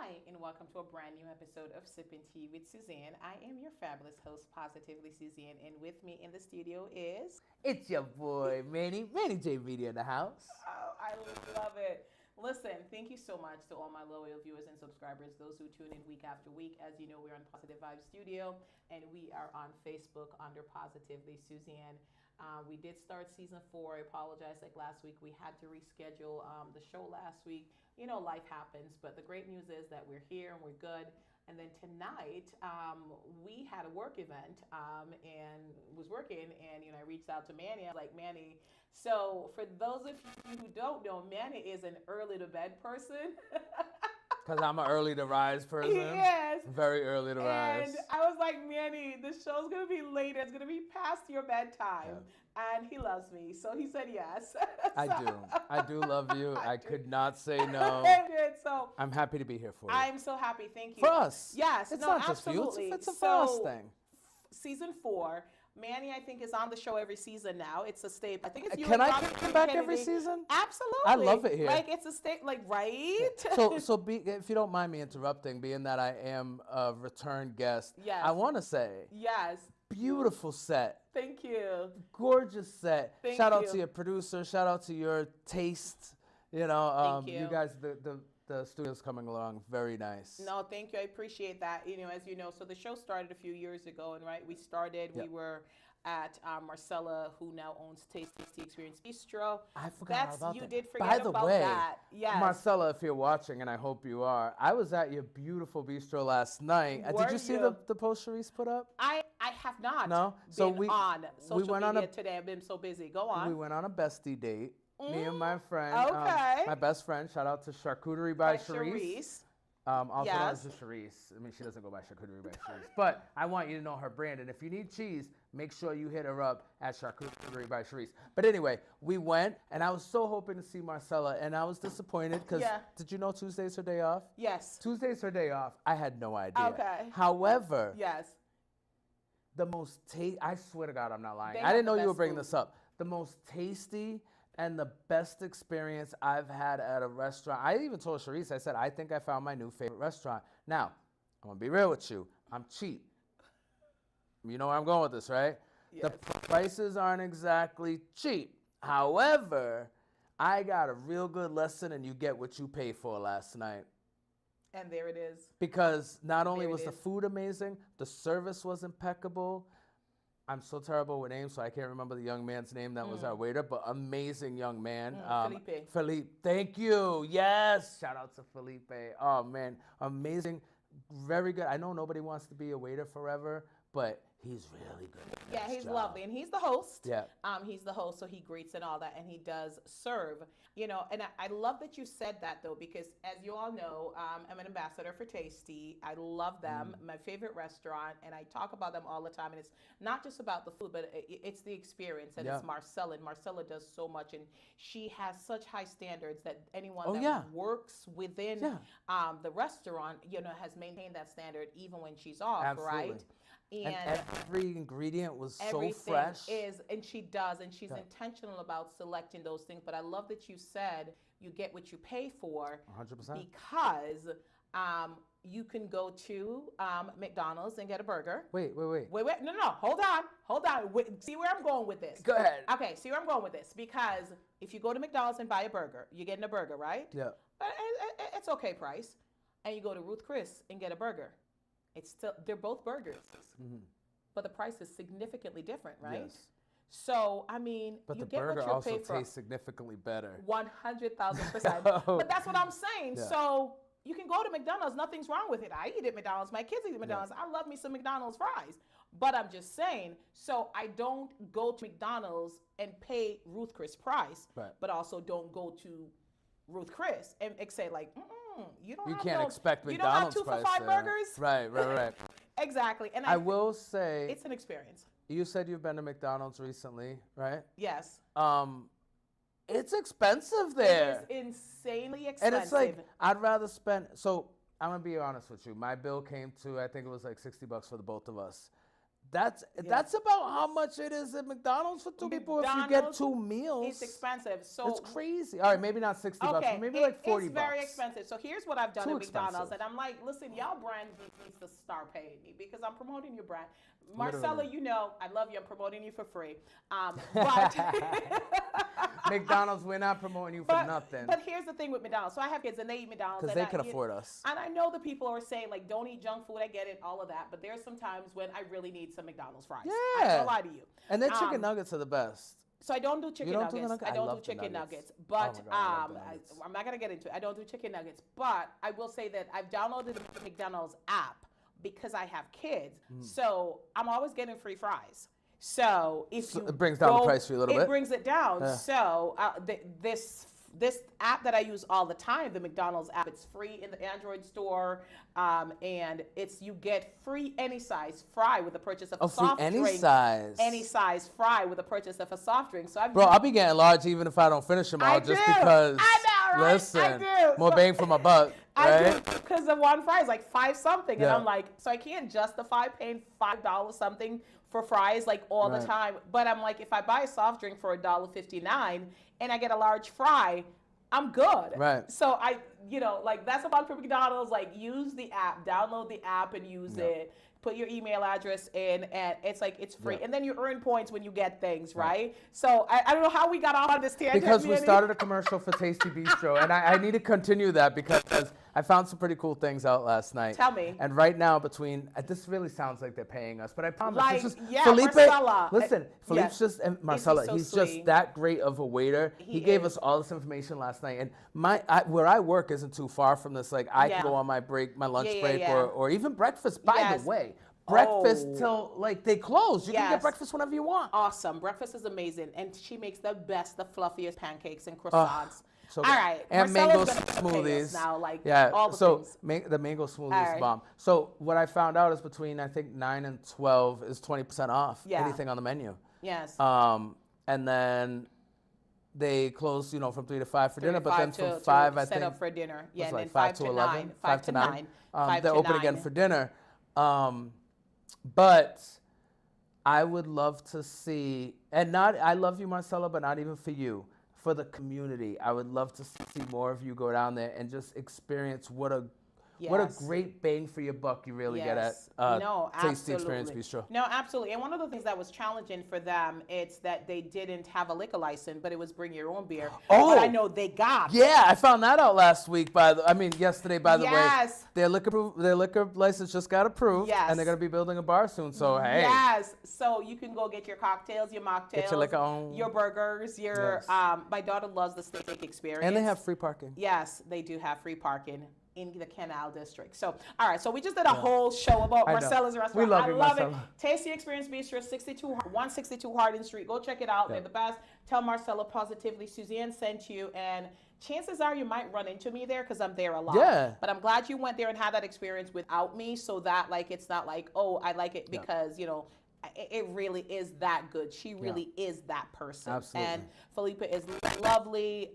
Hi, and welcome to a brand new episode of Sipping Tea with Suzanne. I am your fabulous host, Positively Suzanne, and with me in the studio is... It's your boy, Manny J Media in the house. Oh, I love it. Listen, thank you so much to all my loyal viewers and subscribers, those who tune in week after week. As you know, we're on Positive Vibes Studio, and we are on Facebook under Positively Suzanne. We did start season 4. I apologize. Like last week, we had to reschedule the show last week. You know, life happens, but the great news is that we're here and we're good. And then tonight, we had a work event and was working, and I reached out to Manny. I was like, Manny. So for those of you who don't know, Manny is an early to bed person. Because I'm an early to rise person. Yes. Very early to rise. And I was like, Manny, the show's going to be later. It's going to be past your bedtime. Yeah. And he loves me. So he said yes. I do love you. I could not say no. So I'm happy to be here for you. I'm so happy. Thank you. For us. Yes. It's no, not absolutely. just you. It's a for us thing. Season 4. Manny, I think, is on the show every season now. It's a staple. I think it's you. Can I come back every season? Absolutely. I love it here. Like it's a state, like right. So if you don't mind me interrupting, being that I am a return guest, yes. I want to say, yes, beautiful set. Thank you. Gorgeous set. Thank Shout out you. to your producer. Shout out to your taste. You know, Thank you. You guys, the studio's coming along very nice. No, thank you. I appreciate that. As you know, so the show started a few years ago, and right, we started. Yep. We were at Marcella, who now owns Tasty Experience Bistro. I forgot about you that. did forget By the about way, that. Yes. Marcella, if you're watching, and I hope you are, I was at your beautiful bistro last night. Did you see the post Sharice put up? I have not. No? Been So we on social went media on today. I've been so busy. Go on. We went on a bestie date. Me and my friend. Okay. My best friend. Shout out to Charcuterie by Sharice. Also known Yes. as just Sharice. I mean, she doesn't go by Charcuterie by Sharice. But I want you to know her brand. And if you need cheese, make sure you hit her up at Charcuterie by Sharice. But anyway, we went, and I was so hoping to see Marcella, and I was disappointed because did you know Tuesday's her day off? Yes. Tuesday's her day off. I had no idea. Okay. However, Yes. the most I swear to God, I'm not lying. They I didn't have know the you were best bringing food. this up. The most tasty and the best experience I've had at a restaurant. I even told Sharice, I said, I think I found my new favorite restaurant. Now, I'm going to be real with you. I'm cheap. You know where I'm going with this, right? Yes. The prices aren't exactly cheap. However, I got a real good lesson, and you get what you pay for last night. And there it is. Because not only There it was the is. food amazing, the service was impeccable. I'm so terrible with names, so I can't remember the young man's name that was our waiter, but amazing young man. Felipe. Felipe, thank you. Yes. Shout out to Felipe. Oh, man. Amazing. Very good. I know nobody wants to be a waiter forever, but he's really good at Yeah, his he's job. lovely, and he's the host. Yeah. He's the host, so he greets and all that, and he does serve. And I love that you said that though, because as you all know, I'm an ambassador for Tasty. I love them, my favorite restaurant, and I talk about them all the time. And it's not just about the food, but it's the experience. And it's Marcella, and Marcella does so much, and she has such high standards that anyone that works within the restaurant, has maintained that standard even when she's off, Absolutely. right? And every ingredient was so Everything fresh. and she does, and she's intentional about selecting those things. But I love that you said you get what you pay for, 100%. because you can go to McDonald's and get a burger. Wait. No, hold on. See where I'm going with this? Go ahead. Okay, see where I'm going with this, because if you go to McDonald's and buy a burger, you're getting a burger, right? Yeah. It's okay price, and you go to Ruth Chris and get a burger. They're both burgers, but the price is significantly different, right? Yes. So I mean, But you the get burger what you also pay for. tastes significantly better. 100,000%. But that's what I'm saying. Yeah. So you can go to McDonald's. Nothing's wrong with it. I eat at McDonald's. My kids eat at McDonald's. I love me some McDonald's fries. But I'm just saying. So I don't go to McDonald's and pay Ruth Chris price, but also don't go to Ruth Chris and say like, you can't expect you don't have McDonald's 2 for price $5 there. burgers. Right. Exactly. And I will say, it's an experience. you said you've been to McDonald's recently, right? Yes. It's expensive there. It is insanely expensive. And it's like, I'd rather spend, so I'm going to be honest with you. My bill came to, I think it was like $60 for the both of us. that's about how much it is at McDonald's for two people if you get 2 meals. It's expensive. So it's crazy. All right, maybe not $60, but maybe like $40. It's very expensive. So here's what I've done Too at McDonald's, expensive. and I'm like, listen, y'all brand needs to start paying me because I'm promoting your brand. Marcella, Literally. you know, I love you. I'm promoting you for free. But McDonald's, we're not promoting you for nothing. But here's the thing with McDonald's. So I have kids and they eat McDonald's. Because they can afford us. And I know the people are saying, like, don't eat junk food. I get it, all of that. But there's some times when I really need some McDonald's fries. I ain't gonna lie to you. And their chicken nuggets are the best. So I don't do chicken nuggets. I don't do chicken nuggets. But oh my God, I'm not gonna get into it. I don't do chicken nuggets. But I will say that I've downloaded the McDonald's app because I have kids. So I'm always getting free fries. So if it brings down the price for you a little bit. It brings it down. Yeah. So this app that I use all the time, the McDonald's app, it's free in the Android store, and you get free any size fry with the purchase of a soft drink. Any size fry with the purchase of a soft drink. So I'll be getting large even if I don't finish them all, just because. I know, right? Listen, I do. More bang for my buck. Right? I do, because the one fry is like $5 something, and I'm like, so I can't justify paying $5 something for fries like all the time. But I'm like, if I buy a soft drink for $1.59 and I get a large fry, I'm good. Right. So that's about for McDonald's. Like, use the app, download the app and use it. Put your email address in, and it's free. And then you earn points when you get things, right? So I don't know how we got off on this tangent. Because we started a commercial for Tasty Bistro, and I need to continue that because I found some pretty cool things out last night. Tell me. And right now, this really sounds like they're paying us, but I promise. Felipe, Marcella. Listen, Felipe's and Marcella, he's just that great of a waiter. He gave us all this information last night, and where I work isn't too far from this. Like, I can go on my lunch break, or even breakfast. By the way. Breakfast till they close. You can get breakfast whenever you want. Awesome. Breakfast is amazing. And she makes the fluffiest pancakes and croissants. So all right. And mango smoothies. Now, all the things. The mango smoothie is bomb. So what I found out is between, I think, 9 and 12 is 20% off anything on the menu. Yes. And then they close, from 3 to 5 for dinner, but then from 5, I think. Set up for dinner. Yeah, and then 5 to 11. 5 to 9. They're open again for dinner. But I would love to see, I love you, Marcella, but not even for you, for the community. I would love to see more of you go down there and just experience what a great bang for your buck you really get at Tasty Experience Bistro. No, absolutely. And one of the things that was challenging for them, it's that they didn't have a liquor license, but it was bring your own beer. Oh, but I know they got. Yeah, I found that out yesterday, by the way. Yes. Their liquor license just got approved. Yes. And they're going to be building a bar soon, so hey. Yes. So you can go get your cocktails, your mocktails. Get your liquor on. Your burgers, my daughter loves the steak experience. And they have free parking. Yes, they do have free parking in the Canal District. So, all right, so we just did a whole show about Marcella's restaurant. We love I you, love Marcella. it. Tasty Experience Bistro, 162 Hardin Street. Go check it out. They're the best. Tell Marcella Positively Suzanne sent you, and chances are you might run into me there because I'm there a lot. Yeah. But I'm glad you went there and had that experience without me, so that it's not like, oh, I like it because, it really is that good. She really is that person. Absolutely. And Felipe is lovely.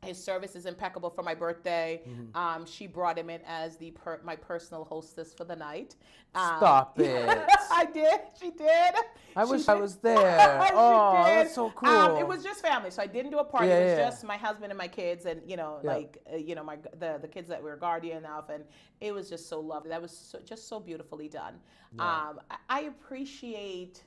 His service is impeccable for my birthday. Mm-hmm. She brought him in as my personal hostess for the night. Stop it. I did. She did. I wish I was there. Oh, that's so cool. It was just family, so I didn't do a party. It was just my husband and my kids, and the kids that we were guardian of, and it was just so lovely. That was just so beautifully done. Yeah. I appreciate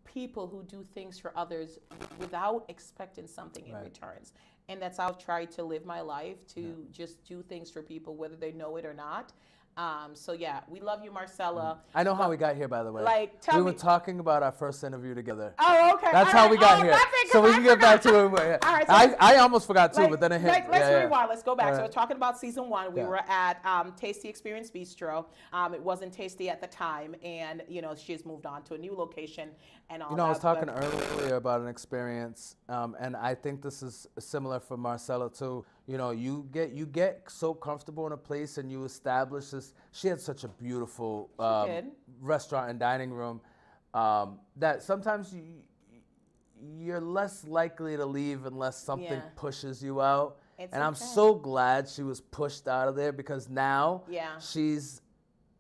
people who do things for others without expecting something in returns. And that's how I've tried to live my life, to just do things for people, whether they know it or not. We love you, Marcella. I know how we got here, by the way. We were talking about our first interview together. Oh, okay. That's how we got here. So we can get back to it. Yeah. All right, so I almost forgot too, but then it hit. Let's rewind. Let's go back. So we're talking about season 1. We Yeah. were at Tasty Experience Bistro. It wasn't tasty at the time, and she's moved on to a new location and all that. I was talking earlier about an experience, and I think this is similar for Marcella too. You get so comfortable in a place and you establish this. She had such a beautiful restaurant and dining room that sometimes you're less likely to leave unless something pushes you out. I'm so glad she was pushed out of there, because now she's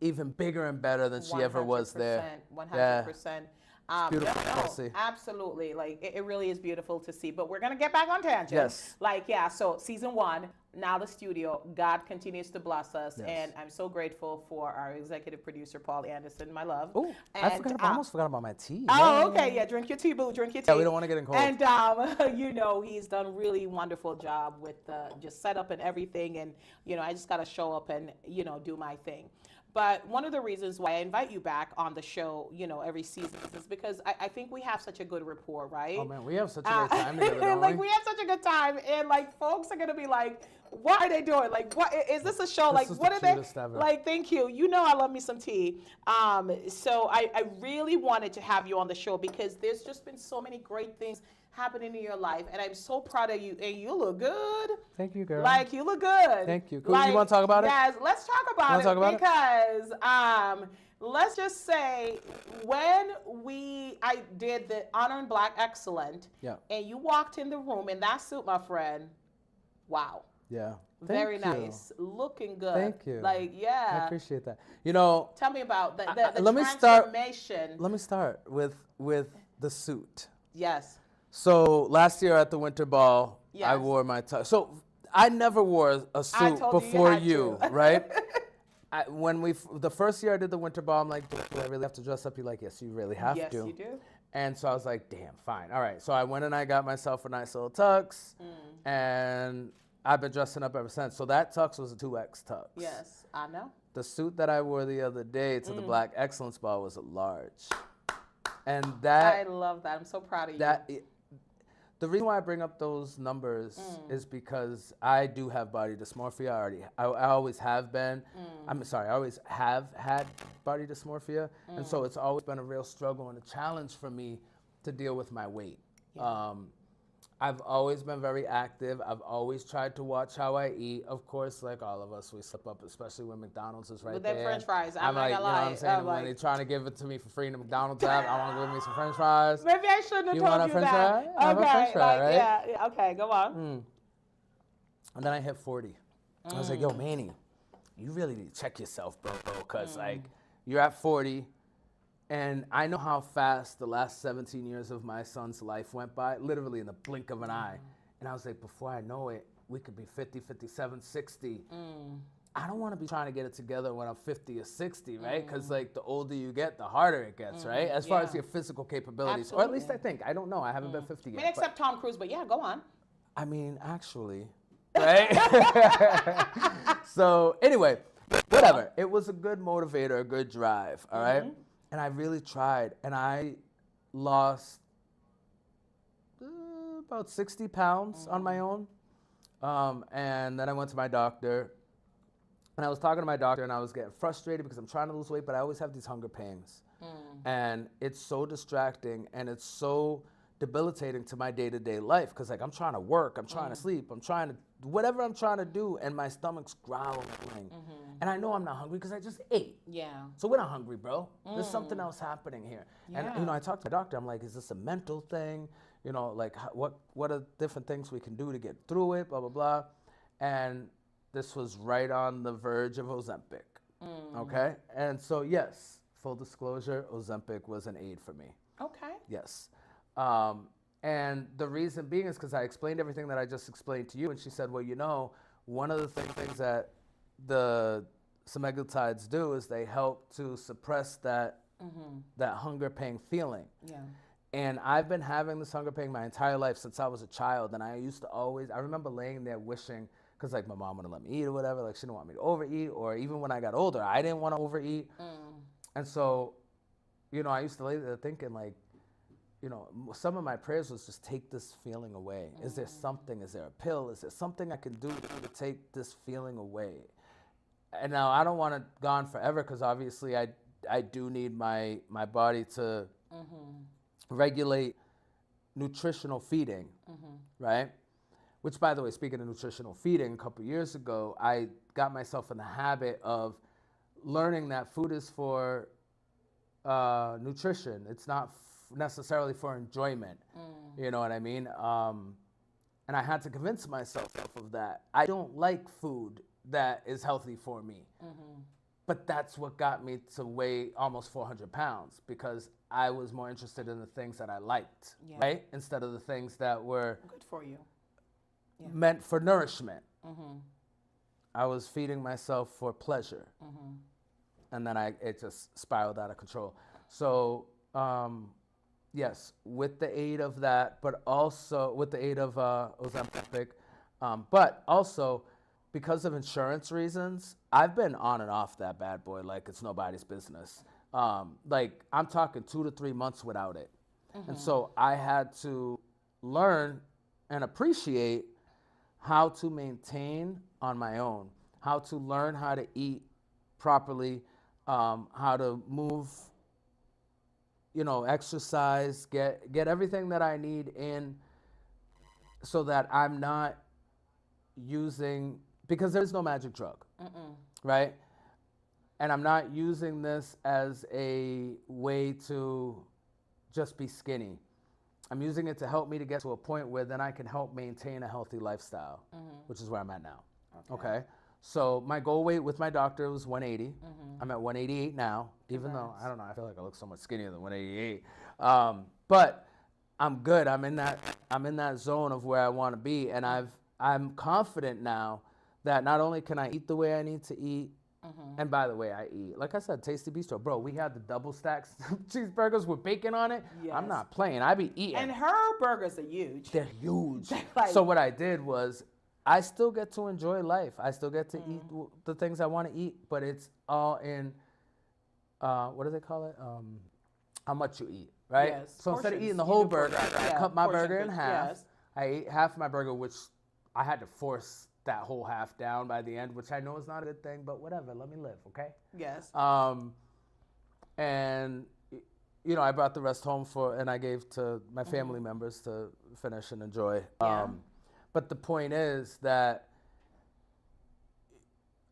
even bigger and better than she ever was there. 100%. It's beautiful No, to see. absolutely. Like it really is beautiful to see. But we're gonna get back on tangent. Yes. Like yeah. So season 1, now the studio. God continues to bless us, Yes. and I'm so grateful for our executive producer Paul Anderson, my love. Oh, I almost forgot about my tea. Oh, okay. Yeah, drink your tea, boo. Drink your tea. Yeah, we don't want to get in cold. And you know, he's done a really wonderful job with just setup and everything. And you know, I just gotta show up and do my thing. But one of the reasons why I invite you back on the show, every season is because I think we have such a good rapport, right? Oh man, we have such a great time together, don't like we? we have such a good time, and like folks are gonna be like, "What are they doing? Like, what is this a show? Like, what are they?" Ever. Like, thank you. You know, I love me some tea. So I really wanted to have you on the show because there's just been so many great things happening in your life, and I'm so proud of you. And you look good. Thank you, girl. Like you look good. Thank you. Cool. Like, you want to talk about it? Yes, let's talk about it because let's just say when I did the Honor in Black Excellent, and you walked in the room in that suit, my friend. Wow. Yeah. Very nice. Looking good. Thank you. Like, yeah. I appreciate that. You know, tell me about the transformation. Let me start with the suit. Yes. So last year at the Winter Ball, I wore my tux. So I never wore a suit before you right? The first year I did the Winter Ball, I'm like, do I really have to dress up? You're like, yes, you really have to. Yes, you do. And so I was like, damn, fine. All right. So I went and I got myself a nice little tux, and I've been dressing up ever since. So that tux was a 2X tux. Yes, I know. The suit that I wore the other day to the Black Excellence Ball was a large. And that... I love that. I'm so proud of you. The reason why I bring up those numbers is because I do have body dysmorphia. I always have been. I always have had body dysmorphia. And so it's always been a real struggle and a challenge for me to deal with my weight. Yeah. I've always been very active. I've always tried to watch how I eat. Of course, like all of us, we slip up, especially when McDonald's is right there. With that French fries, I'm like, not gonna lie. You know what I'm saying? When they're trying to give it to me for free in the McDonald's app, I want to give me some French fries. Maybe I shouldn't have told you want a French that. Fry? I have a French fry, right? Yeah, okay, go on. And then I hit 40. I was like, yo, Manny, you really need to check yourself, bro, because like you're at 40. And I know how fast the last 17 years of my son's life went by, literally in the blink of an eye. And I was like, before I know it, we could be 50, 57, 60. I don't want to be trying to get it together when I'm 50 or 60, right? Because like the older you get, the harder it gets, right? As far as your physical capabilities. Absolutely. Or at least I think. I don't know. I haven't been 50 yet. I mean, except Tom Cruise, but yeah, go on. I mean, actually, right? So anyway, whatever. It was a good motivator, a good drive, all right? And I really tried, and I lost about 60 pounds on my own. And then I went to my doctor, and I was talking to my doctor, and I was getting frustrated because I'm trying to lose weight, but I always have these hunger pains. And it's so distracting, and it's so debilitating to my day-to-day life because like I'm trying to work, I'm trying to sleep, I'm trying to whatever I'm trying to do, and my stomach's growling. And I know I'm not hungry because I just ate. Yeah. So we're not hungry, bro. There's something else happening here. And I talked to the doctor. I'm like, is this a mental thing? Like what are different things we can do to get through it? Blah blah blah. And this was right on the verge of Ozempic. Okay. And so yes, full disclosure, Ozempic was an aid for me. Okay. Yes. And the reason being is because I explained everything that I just explained to you, and she said, well, one of the things that the semaglutides do is they help to suppress that hunger pain feeling. Yeah. And I've been having this hunger pain my entire life since I was a child, and I remember laying there wishing, because like my mom wouldn't let me eat or whatever, like she didn't want me to overeat, or even when I got older, I didn't want to overeat. And so, I used to lay there thinking like, some of my prayers was just take this feeling away. Is there something? Is there a pill? Is there something I can do to take this feeling away? And now I don't want it gone forever because obviously I do need my body to regulate nutritional feeding, right? Which, by the way, speaking of nutritional feeding, a couple years ago, I got myself in the habit of learning that food is for nutrition. It's not necessarily for enjoyment. You know what I mean? And I had to convince myself of that. I don't like food that is healthy for me. but that's what got me to weigh almost 400 pounds because I was more interested in the things that I liked, Yeah. right? Instead of the things that were Good for you. Yeah. meant for nourishment. Mm-hmm. I was feeding myself for pleasure. Mm-hmm. And then it just spiraled out of control. So, yes, with the aid of that, but also with the aid of Ozempic, but also because of insurance reasons, I've been on and off that bad boy like it's nobody's business. Like I'm talking 2 to 3 months without it. Mm-hmm. And so I had to learn and appreciate how to maintain on my own, how to learn how to eat properly, how to move, exercise, get everything that I need in so that I'm not using, because there's no magic drug, right? And I'm not using this as a way to just be skinny. I'm using it to help me to get to a point where then I can help maintain a healthy lifestyle, which is where I'm at now. Okay. So my goal weight with my doctor was 180. I'm at 188 now, even though, I don't know, I feel like I look so much skinnier than 188. But I'm good. I'm in that zone of where I want to be. And I'm confident now that not only can I eat the way I need to eat, and by the way, I eat, like I said, Tasty Bistro. Bro, we had the double stacks cheeseburgers with bacon on it. Yes. I'm not playing. I be eating. And her burgers are huge. They're huge. Like, so what I did was I still get to enjoy life. I still get to eat the things I want to eat, but it's all in, what do they call it? How much you eat, right? Yes, so instead of portions. eating the You whole do burger, portions. I Yeah, cut my portion burger in food, half. yes. I ate half my burger, which I had to force that whole half down by the end, which I know is not a good thing, but whatever, let me live, okay? Yes. And I brought the rest home and I gave to my family members to finish and enjoy. Yeah. But the point is that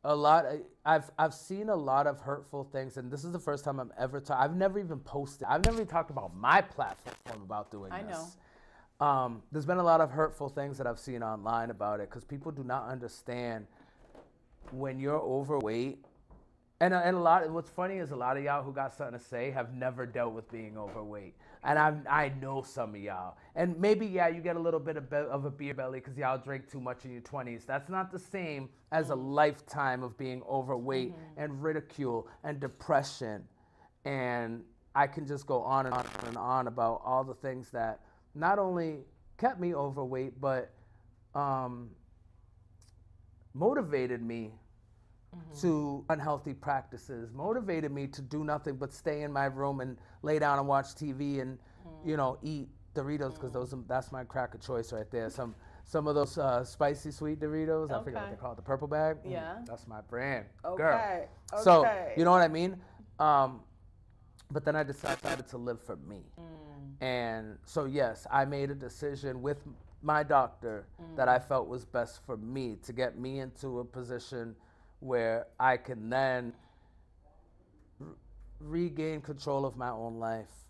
I've seen a lot of hurtful things, and this is the first time I've never even posted. I've never even talked about my platform about doing this. I know. There's been a lot of hurtful things that I've seen online about it because people do not understand when you're overweight. And what's funny is a lot of y'all who got something to say have never dealt with being overweight. And I know some of y'all. And maybe, you get a little bit of a beer belly because y'all drink too much in your 20s. That's not the same as a lifetime of being overweight and ridicule and depression. And I can just go on and on and on about all the things that not only kept me overweight, but motivated me to unhealthy practices, motivated me to do nothing but stay in my room and lay down and watch TV and, eat Doritos because that's my crack of choice right there. Some of those spicy sweet Doritos, I forget what they call it, the purple bag. Yeah. That's my brand, Okay. girl. Okay. So, you know what I mean? But then I decided to live for me. And so, yes, I made a decision with my doctor that I felt was best for me to get me into a position where I can then regain control of my own life,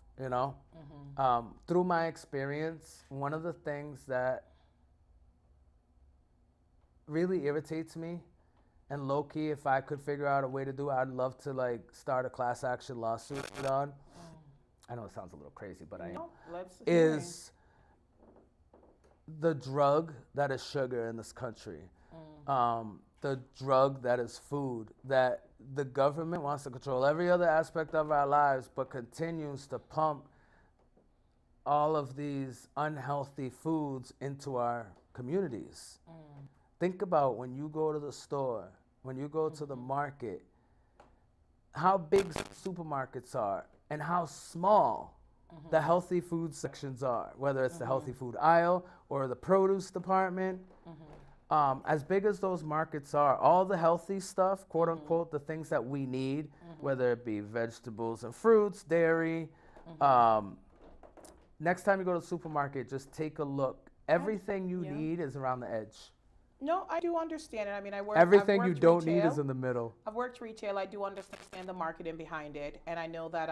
Through my experience, one of the things that really irritates me, and low-key, if I could figure out a way to do it, I'd love to, start a class action lawsuit on. I know it sounds a little crazy, but is the drug that is sugar in this country. The drug that is food, that the government wants to control every other aspect of our lives, but continues to pump all of these unhealthy foods into our communities. Think about when you go to the store, when you go to the market, how big supermarkets are and how small the healthy food sections are, whether it's the healthy food aisle or the produce department. As big as those markets are, all the healthy stuff, quote unquote, the things that we need, whether it be vegetables and fruits, dairy. Next time you go to the supermarket, just take a look. Everything you need is around the edge. No, I do understand it. I mean, Everything I've you worked don't retail. need is in the middle. I've worked retail. I do understand the marketing behind it. And I know that,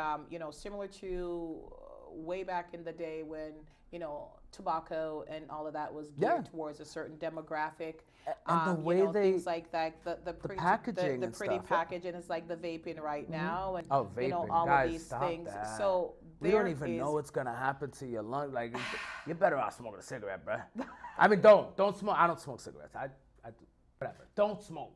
similar to way back in the day when, tobacco and all of that was geared towards a certain demographic. And the way things like that, the packaging the and pretty stuff. packaging is like the vaping right now, and Oh, vaping. all Guys, of these stop things. that. So We don't there even is know what's gonna happen to your lungs. Like, you're better off smoking a cigarette, bruh. I mean, don't smoke. I don't smoke cigarettes. I do whatever. Don't smoke.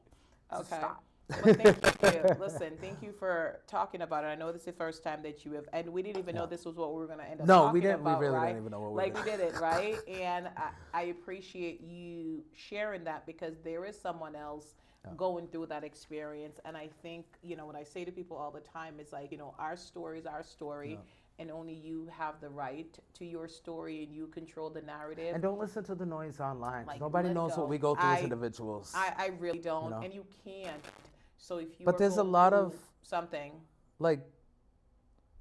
Just okay. stop. Well, thank you. Listen, thank you for talking about it. I know this is the first time that you have, and we didn't even know this was what we were going to end up talking about. No, we didn't. We really right? didn't even know what we were Like, we did it, right? And I appreciate you sharing that, because there is someone else going through that experience. And I think, what I say to people all the time is like, our story is our story. Yeah. And only you have the right to your story, and you control the narrative. And don't listen to the noise online. Like, Nobody knows what we go through as individuals. I really don't, and you can't. So if you But there's a lot of something, like,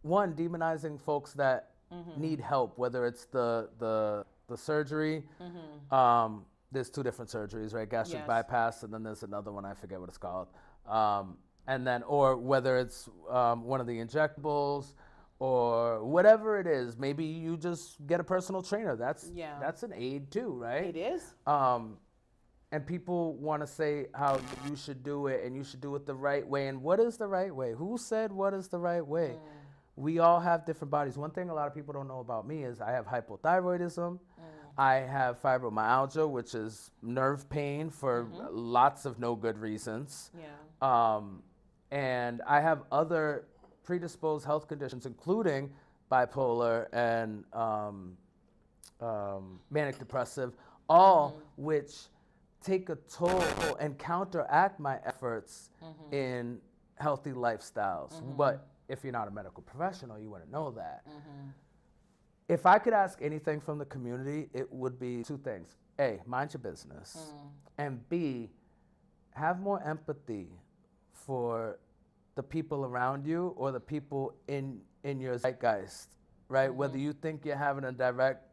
one, demonizing folks that need help, whether it's the surgery. There's two different surgeries, right? Gastric bypass, and then there's another one, I forget what it's called. And then, or whether it's one of the injectables or whatever it is, maybe you just get a personal trainer. That's an aid too, right? It is. And people want to say how you should do it, and you should do it the right way. And what is the right way? Who said what is the right way? We all have different bodies. One thing a lot of people don't know about me is I have hypothyroidism. I have fibromyalgia, which is nerve pain for lots of no good reasons. Yeah. And I have other predisposed health conditions, including bipolar and manic depressive, all which take a toll and counteract my efforts in healthy lifestyles. But if you're not a medical professional, you wouldn't know that. If I could ask anything from the community, it would be two things. A, mind your business. And B, have more empathy for the people around you or the people in your zeitgeist, right? Whether you think you're having a direct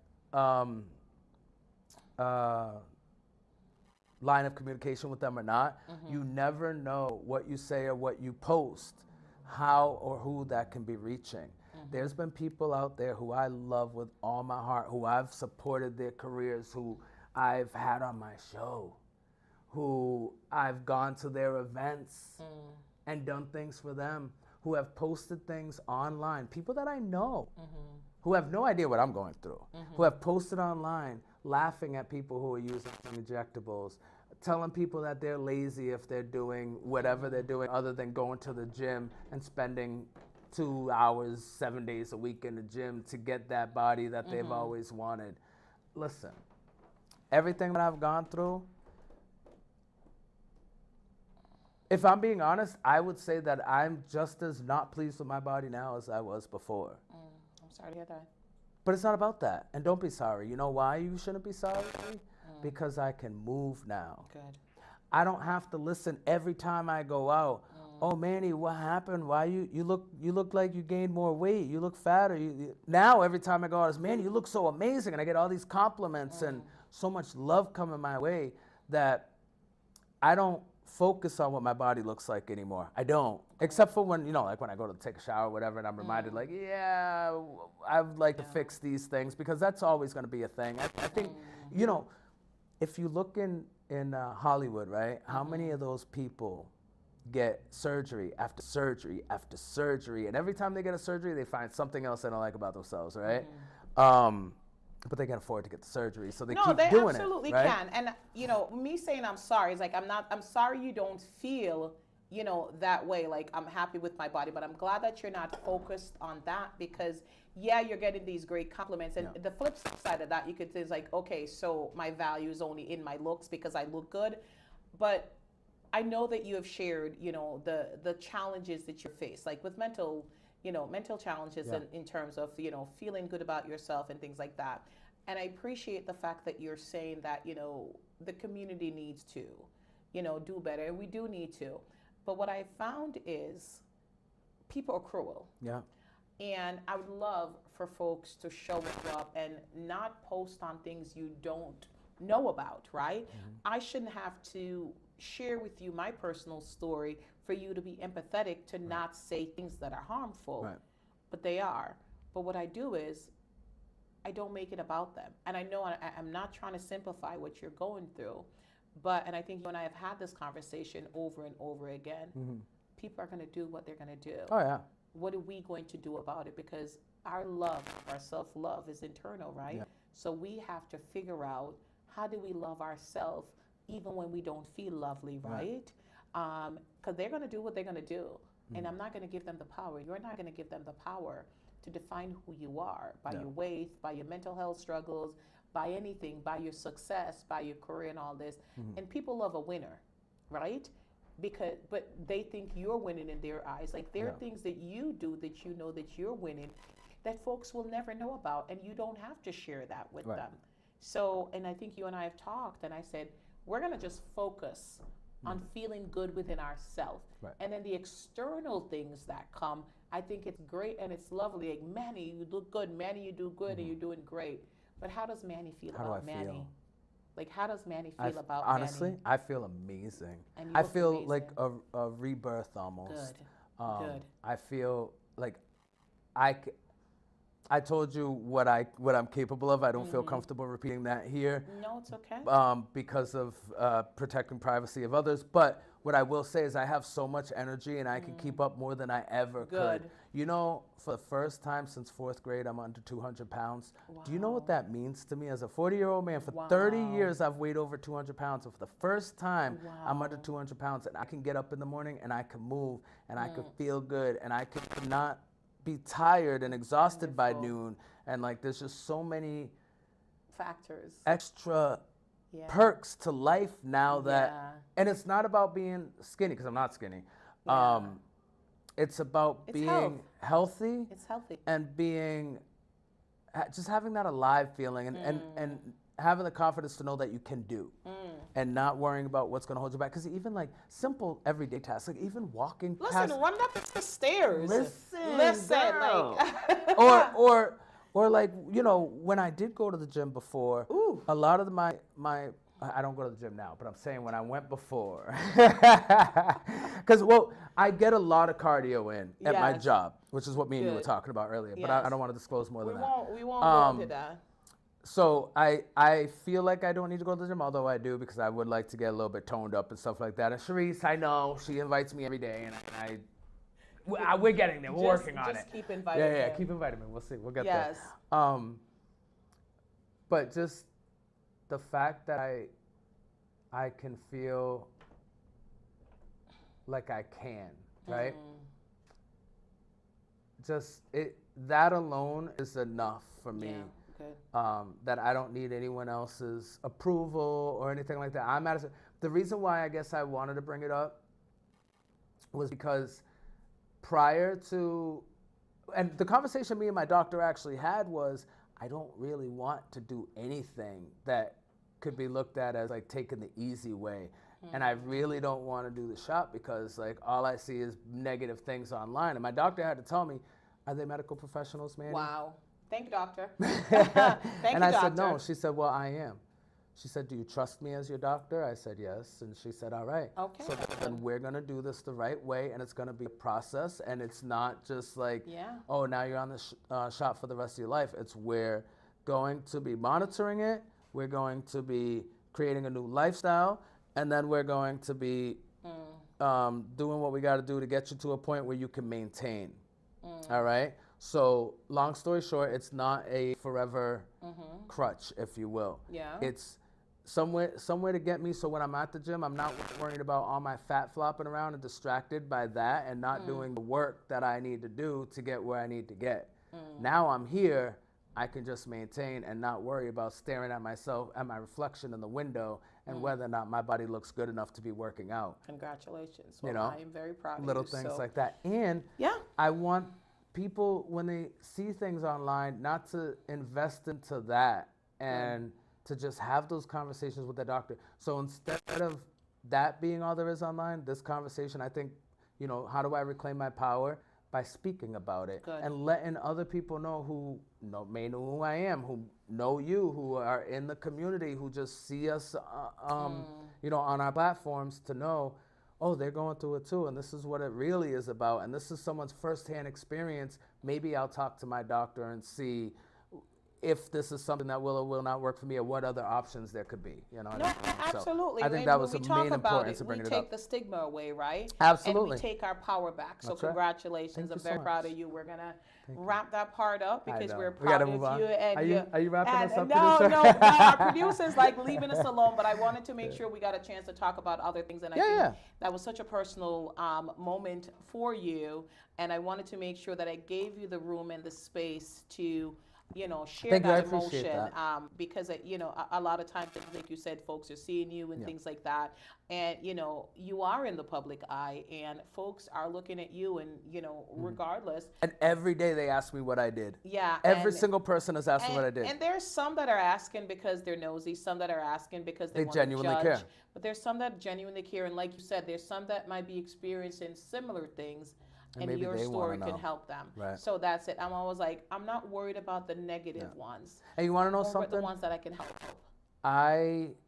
line of communication with them or not, you never know what you say or what you post, how or who that can be reaching. There's been people out there who I love with all my heart, who I've supported their careers, who I've had on my show, who I've gone to their events and done things for them, who have posted things online, people that I know, who have no idea what I'm going through, who have posted online laughing at people who are using injectables, telling people that they're lazy if they're doing whatever they're doing other than going to the gym and spending 2 hours, 7 days a week in the gym to get that body that they've always wanted. Listen, everything that I've gone through, if I'm being honest, I would say that I'm just as not pleased with my body now as I was before. I'm sorry to hear that. But it's not about that. And don't be sorry. You know why you shouldn't be sorry? Because I can move now. Good. I don't have to listen every time I go out. Oh, Manny, what happened? Why you look like you gained more weight. You look fatter. Now every time I go out, it's, Manny, you look so amazing. And I get all these compliments and so much love coming my way that I don't focus on what my body looks like anymore. I don't. Except for when, like when I go to take a shower or whatever, and I'm reminded like, yeah, I'd like to fix these things, because that's always going to be a thing. I think, if you look in Hollywood, right, how many of those people get surgery after surgery after surgery, and every time they get a surgery, they find something else they don't like about themselves, right? But they can afford to get the surgery, so they keep doing it. No, they absolutely right? can. And me saying I'm sorry is like, I'm sorry you don't feel that way. Like, I'm happy with my body, but I'm glad that you're not focused on that, because you're getting these great compliments. And the flip side of that, you could say is like, okay, so my value is only in my looks because I look good. But I know that you have shared, the challenges that you face, like with mental challenges in terms of, feeling good about yourself and things like that. And I appreciate the fact that you're saying that, the community needs to, do better. And we do need to. But what I found is people are cruel. Yeah. And I would love for folks to show up and not post on things you don't know about, right? I shouldn't have to share with you my personal story for you to be empathetic to not say things that are harmful. Right. But they are. But what I do is I don't make it about them. And I know I'm not trying to simplify what you're going through, but, and I think you and I have had this conversation over and over again. Mm-hmm. People are going to do what they're going to do. Oh, yeah. What are we going to do about it? Because our love, our self-love is internal, right? Yeah. So we have to figure out, how do we love ourselves even when we don't feel lovely, right? Because they're going to do what they're going to do. And I'm not going to give them the power. You're not going to give them the power to define who you are by your weight, by your mental health struggles, by anything, by your success, by your career and all this. And people love a winner, right? But they think you're winning in their eyes. Like, there are things that you do that you know that you're winning that folks will never know about, and you don't have to share that with them. So, and I think you and I have talked, and I said, we're going to just focus on feeling good within ourselves. And then the external things that come, I think it's great and it's lovely. Like, Manny, you look good. Manny, you do good, and you're doing great. But how does Manny feel about Manny? Feel? Like, how does Manny feel about honestly, Manny? I feel amazing. And you I look feel amazing. like a rebirth almost. Good. I feel like I told you what I'm capable of. I don't feel comfortable repeating that here. No, it's okay. Because of protecting privacy of others. But what I will say is I have so much energy, and I can keep up more than I ever could. You know, for the first time since 4th grade, I'm under 200 pounds. Wow. Do you know what that means to me as a 40-year-old man? For 30 years, I've weighed over 200 pounds. And for the first time, I'm under 200 pounds, and I can get up in the morning, and I can move, and I can feel good, and I can not be tired and exhausted by noon. And like, there's just so many factors, extra perks to life now that, and it's not about being skinny, because I'm not skinny. It's about being healthy. It's healthy. And being, just having that alive feeling, and having the confidence to know that you can do, and not worrying about what's going to hold you back. Because even like simple everyday tasks, like even walking past, run up the stairs. Listen, girl. like, or like, you know, when I did go to the gym before, a lot of my I don't go to the gym now, but I'm saying when I went before, because I get a lot of cardio in at my job, which is what me and you were talking about earlier. But I don't want to disclose more than that. We won't go into that. So I feel like I don't need to go to the gym, although I do, because I would like to get a little bit toned up and stuff like that. And Sharice, I know, she invites me every day, and we're getting there. We're working on it. Just keep inviting me. Keep inviting me. We'll see. We'll get there. But just the fact that I can feel like I can, right? Just that alone is enough for me. That I don't need anyone else's approval or anything like that. The reason why I guess I wanted to bring it up was because prior to, and the conversation me and my doctor actually had was, I don't really want to do anything that could be looked at as like taking the easy way. And I really don't want to do the shot because like all I see is negative things online. And my doctor had to tell me, are they medical professionals, Manny? Wow. Thank you, doctor. And I said, no. She said, well, I am. She said, do you trust me as your doctor? I said, yes. And she said, all right. Okay. So then we're going to do this the right way, and it's going to be a process, and it's not just like, oh, now you're on the shot for the rest of your life. We're going to be monitoring it. We're going to be creating a new lifestyle, and then we're going to be doing what we got to do to get you to a point where you can maintain. All right? So long story short, it's not a forever crutch, if you will. It's somewhere to get me so when I'm at the gym, I'm not worried about all my fat flopping around and distracted by that and not doing the work that I need to do to get where I need to get. Now I'm here, I can just maintain and not worry about staring at myself, at my reflection in the window, and whether or not my body looks good enough to be working out. Congratulations. Well, you know, I am very proud of you. Little things like that. And I want people, when they see things online, not to invest into that and to just have those conversations with their doctor. So instead of that being all there is online, this conversation, I think, you know, how do I reclaim my power? By speaking about it and letting other people know who may know who I am, who know you, who are in the community, who just see us, you know, on our platforms to know, oh, they're going through it too, and this is what it really is about, and this is someone's firsthand experience maybe I'll talk to my doctor and see if this is something that will or will not work for me, or what other options there could be. You know what No, I mean? absolutely. So I think And that when was we the talk main about importance it, of we bringing it take up. the stigma away, right? Absolutely. And we take our power back. So That's right. congratulations. Thank I'm you so very proud of much. you. We're gonna Thank you. wrap that part up I because know. we're We gotta proud move of on. you. And Are you wrapping us up, no, producer? no, no. Our producer's like leaving us alone, but I wanted to make sure we got a chance to talk about other things. And I think that was such a personal moment for you. And I wanted to make sure that I gave you the room and the space to share Thank you. I that appreciate emotion, that. because a lot of times, like you said, folks are seeing you and things like that, and you are in the public eye, and folks are looking at you, and regardless. And every day they ask me what I did. Yeah, Every single person is asking what I did. And there's some that are asking because they're nosy, some that are asking because they want to genuinely judge, care. but there's some that genuinely care, and like you said, there's some that might be experiencing similar things. And maybe your they story wanna can know. help them. Right. So that's it. I'm always like, I'm not worried about the negative ones. And you want to know I'm worried something? about the ones that I can help.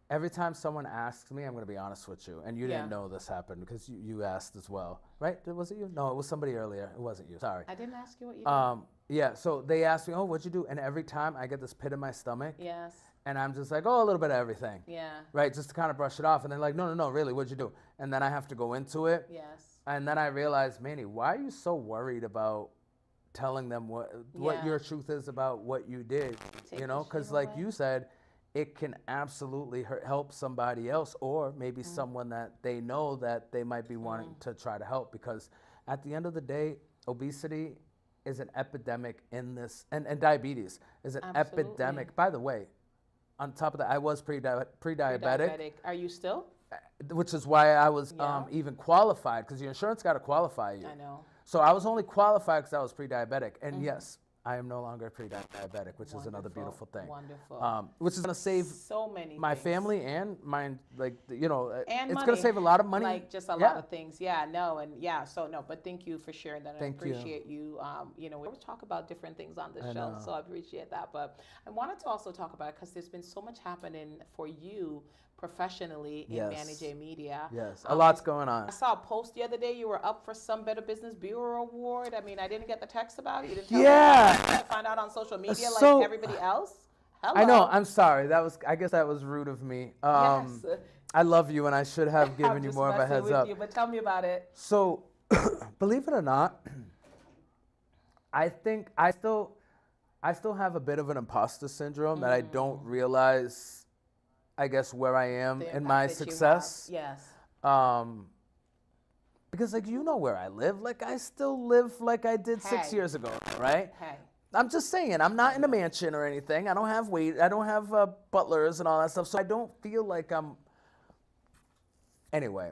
Every time someone asks me, I'm going to be honest with you, and you didn't know this happened because you asked as well, right? Was it you? No, it was somebody earlier. It wasn't you. Sorry. I didn't ask you what you did. Yeah, so they asked me, oh, what'd you do? And every time I get this pit in my stomach. Yes. And I'm just like, oh, a little bit of everything. Yeah. Right, just to kind of brush it off. And they're like, no, really, what'd you do? And then I have to go into it. Yes. And then I realized, Manny, why are you so worried about telling them what your truth is about what you did? Because like you said, it can absolutely help somebody else, or maybe someone that they know that they might be wanting to try to help. Because at the end of the day, obesity is an epidemic in this, and diabetes is an epidemic. By the way, on top of that, I was pre-diabetic. Are you still? Which is why I was even qualified, because your insurance got to qualify you. I know. So I was only qualified because I was pre-diabetic. And yes, I am no longer pre-diabetic, which is another beautiful thing. Wonderful. Which is going to save so many my things. Family and mine, and it's money. going to save a lot of money. Like just a lot of things. Yeah, no, but thank you for sharing that. Thank I appreciate you. We always talk about different things on the show, so I appreciate that. But I wanted to also talk about it because there's been so much happening for you professionally in Manny J Media. Yes, a lot's going on. I saw a post the other day. You were up for some Better Business Bureau award. I mean, I didn't get the text about it. You didn't tell me. I find out on social media like everybody else. Hello. I know. I'm sorry. I guess that was rude of me. Yes. I love you, and I should have given you more of a heads up. But tell me about it. So, believe it or not, I think I still have a bit of an imposter syndrome that I don't realize, I guess, where I am in my success. Yes. Because where I live, I still live like I did 6 years ago, right? Hey. I'm just saying, I'm not in a mansion or anything. I don't have I don't have butlers and all that stuff, so I don't feel like I'm. Anyway,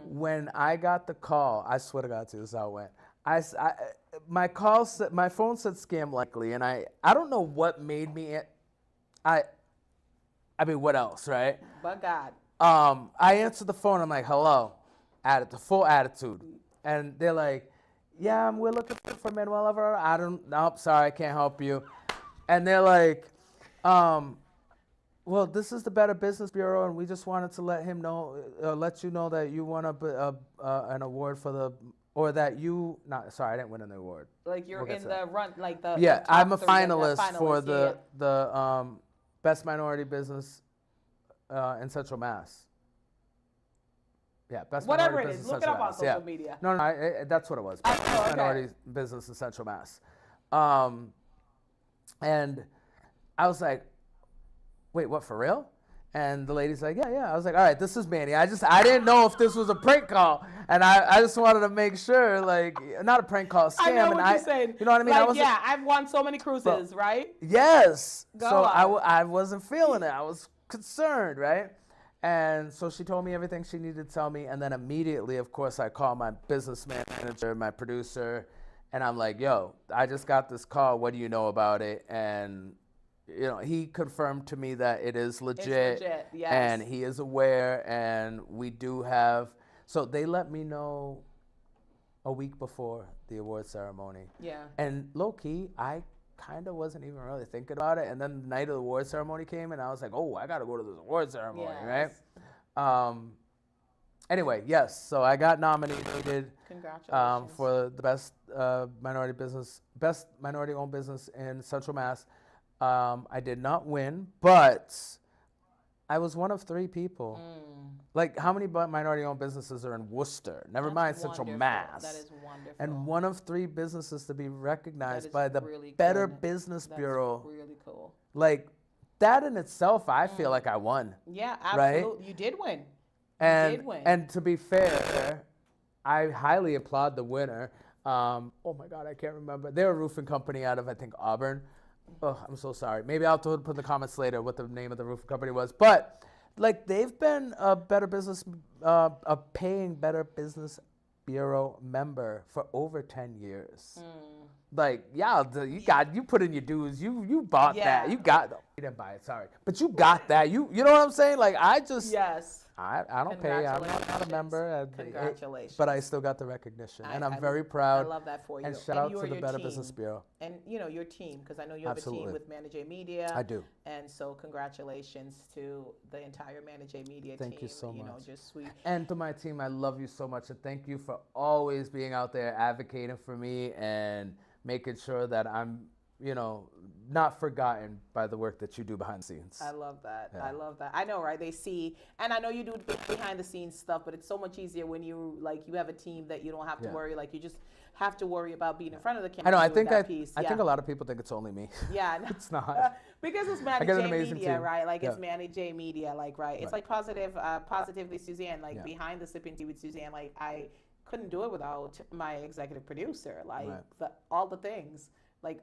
when I got the call, I swear to God, this is how it went. My phone said scam likely, and I don't know what made me. I mean, what else, right? But God. I answered the phone. I'm like, hello, full attitude, and they're like, yeah, we're looking for Manuel Alvarado. Nope, sorry, I can't help you. And they're like, well, this is the Better Business Bureau, and we just wanted to let you know that you won an award for that you. Not sorry, I didn't win an award. Like you're in the run, like the. Yeah, the I'm a top finalist for the best minority business in Central Mass. Yeah, best whatever minority it is. business Look it up on social media. No, that's what it was. Best minority business in Central Mass. And I was like, wait, what, for real? And the lady's like, yeah. I was like, all right, this is Manny. I didn't know if this was a prank call, and I just wanted to make sure, not a prank call, scam. I know what you're saying. You know what I mean? I've won so many cruises, right? Yes. Go on. I wasn't feeling it. I was concerned, right? And so she told me everything she needed to tell me, and then immediately, of course, I called my business manager, my producer, and I'm like, yo, I just got this call. What do you know about it? And he confirmed to me that it is legit. It's legit, yes. And he is aware, and we do have. So they let me know a week before the award ceremony. Yeah. And low key, I kind of wasn't even really thinking about it. And then the night of the award ceremony came, and I was like, oh, I got to go to this award ceremony, right? Anyway, yes. So I got nominated Congratulations. for the best minority-owned business in Central Mass. I did not win, but I was one of 3 people. Like, how many minority-owned businesses are in Worcester? Never That's mind Central wonderful. Mass. That is wonderful. And one of 3 businesses to be recognized is by the really Better good. Business That's Bureau. really cool. Like, that in itself, I feel like I won. Yeah, Right? absolutely. You did win. And did win. and to be fair, I highly applaud the winner. Oh my God, I can't remember. They're a roofing company out of, I think, Auburn. Oh, I'm so sorry. Maybe I'll put in the comments later what the name of the roofing company was. But like, they've been a paying Better Business Bureau member for over 10 years. Like, yeah, you put in your dues. You bought that. You got them. You didn't buy it, sorry. But you got that. You know what I'm saying? Like, I just I don't pay. I'm not a member. Congratulations. But I still got the recognition, and I'm very proud. I love that for you. And shout out to the Better Business Bureau. And your team, because I know you have a team with Manny Media. I do. And so congratulations to the entire Manny Media team. Thank you so much. Just sweet. And to my team, I love you so much, and thank you for always being out there advocating for me and making sure that I'm, not forgotten by the work that you do behind the scenes. I love that. Yeah. I love that. I know, right? They see, and I know you do behind the scenes stuff, but it's so much easier when you have a team that you don't have to worry. Like, you just have to worry about being in front of the camera. I know. I think I think a lot of people think it's only me. Yeah, no. It's not. Because it's Manny Media, team. right? Like, it's Manny Media, like, right? It's like Positively Suzanne, like behind the sipping tea with Suzanne. Like, I couldn't do it without my executive producer. Like, all the things. Like,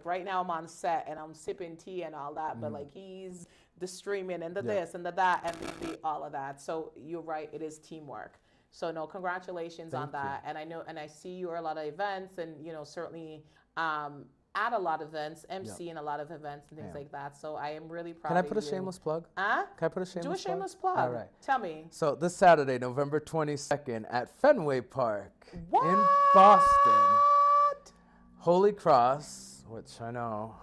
right now I'm on set and I'm sipping tea and all that, but like, he's the streaming and the this and the that and the all of that. So you're right, it is teamwork. So no, congratulations on that. And I know, and I see you at a lot of events, and certainly at a lot of events, emceeing a lot of events and things like that. So I am really proud. Can I put a shameless plug? Can I put a shameless plug? Do a shameless plug. All right. Tell me. So this Saturday, November 22nd at Fenway Park What? in Boston. Holy Cross, which I know,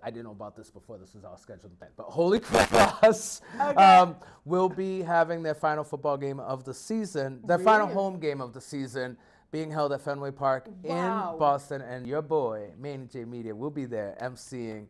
I didn't know about this before this was all scheduled, but Holy Cross will be having their final football game of the season, their final home game of the season, being held at Fenway Park in Boston, and your boy, Manny Media, will be there emceeing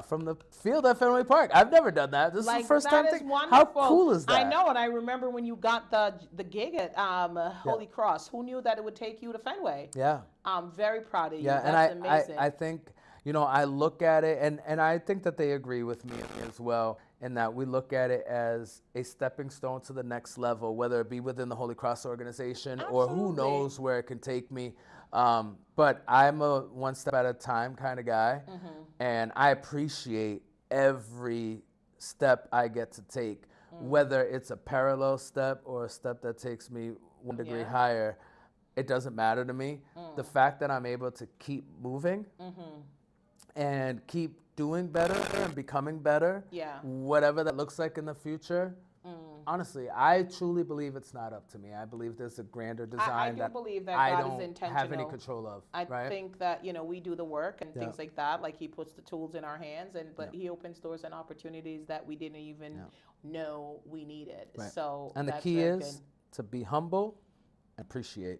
from the field at Fenway Park. I've never done that. This is the first time. How cool is that? I know, and I remember when you got the gig at Holy Cross. Who knew that it would take you to Fenway? Yeah. I'm very proud of you. Yeah, That's and amazing. I think, I look at it, and I think that they agree with me as well, in that we look at it as a stepping stone to the next level, whether it be within the Holy Cross organization or who knows where it can take me. But I'm a one step at a time kind of guy, and I appreciate every step I get to take, whether it's a parallel step or a step that takes me one degree higher. It doesn't matter to me. The fact that I'm able to keep moving and keep doing better and becoming better, whatever that looks like in the future, honestly, I truly believe it's not up to me. I believe there's a grander design that I don't have any control of. I think that, we do the work and things like that. Like, he puts the tools in our hands, but he opens doors and opportunities that we didn't even know we needed. Right. So and the key is to be humble and appreciate.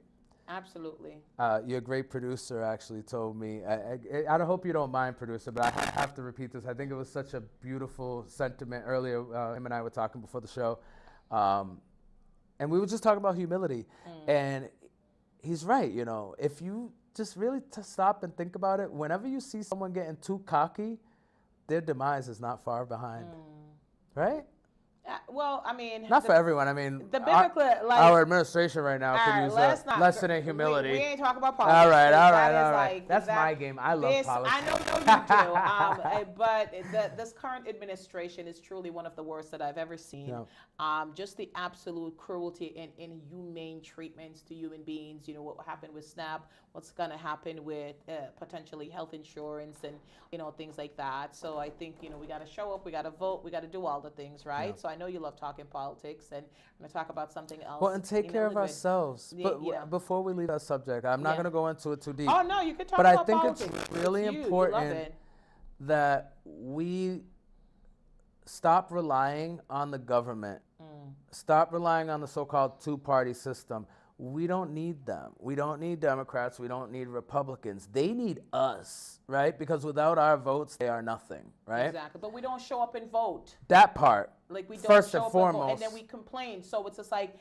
Absolutely. Your great producer actually told me, I hope you don't mind, producer, but I have to repeat this. I think it was such a beautiful sentiment earlier. Him and I were talking before the show. And we were just talking about humility. And he's right, if you just really stop and think about it, whenever you see someone getting too cocky, their demise is not far behind. Right? Well, I mean, not for everyone. I mean, the biblical, our administration right now could use a lesson in humility. We ain't talking about politics. All right. That's my game. I love politics. I know you do. But this current administration is truly one of the worst that I've ever seen. Just the absolute cruelty and inhumane treatments to human beings. What happened with SNAP, what's going to happen with potentially health insurance and, things like that. So I think, we got to show up, we got to vote, we got to do all the things, right? So I know you love talking politics, and I'm going to talk about something else. Well, and take care of ourselves. But before we leave that subject, I'm not going to go into it too deep. Oh, no, you can talk about politics. But I think it's really important that we stop relying on the government Stop relying on the so-called two-party system. We don't need them. We don't need Democrats. We don't need Republicans. They need us, right? Because without our votes, they are nothing, right? Exactly. But we don't show up and vote. That part. Like we don't first show and up foremost. and vote, and then we complain. So it's just like,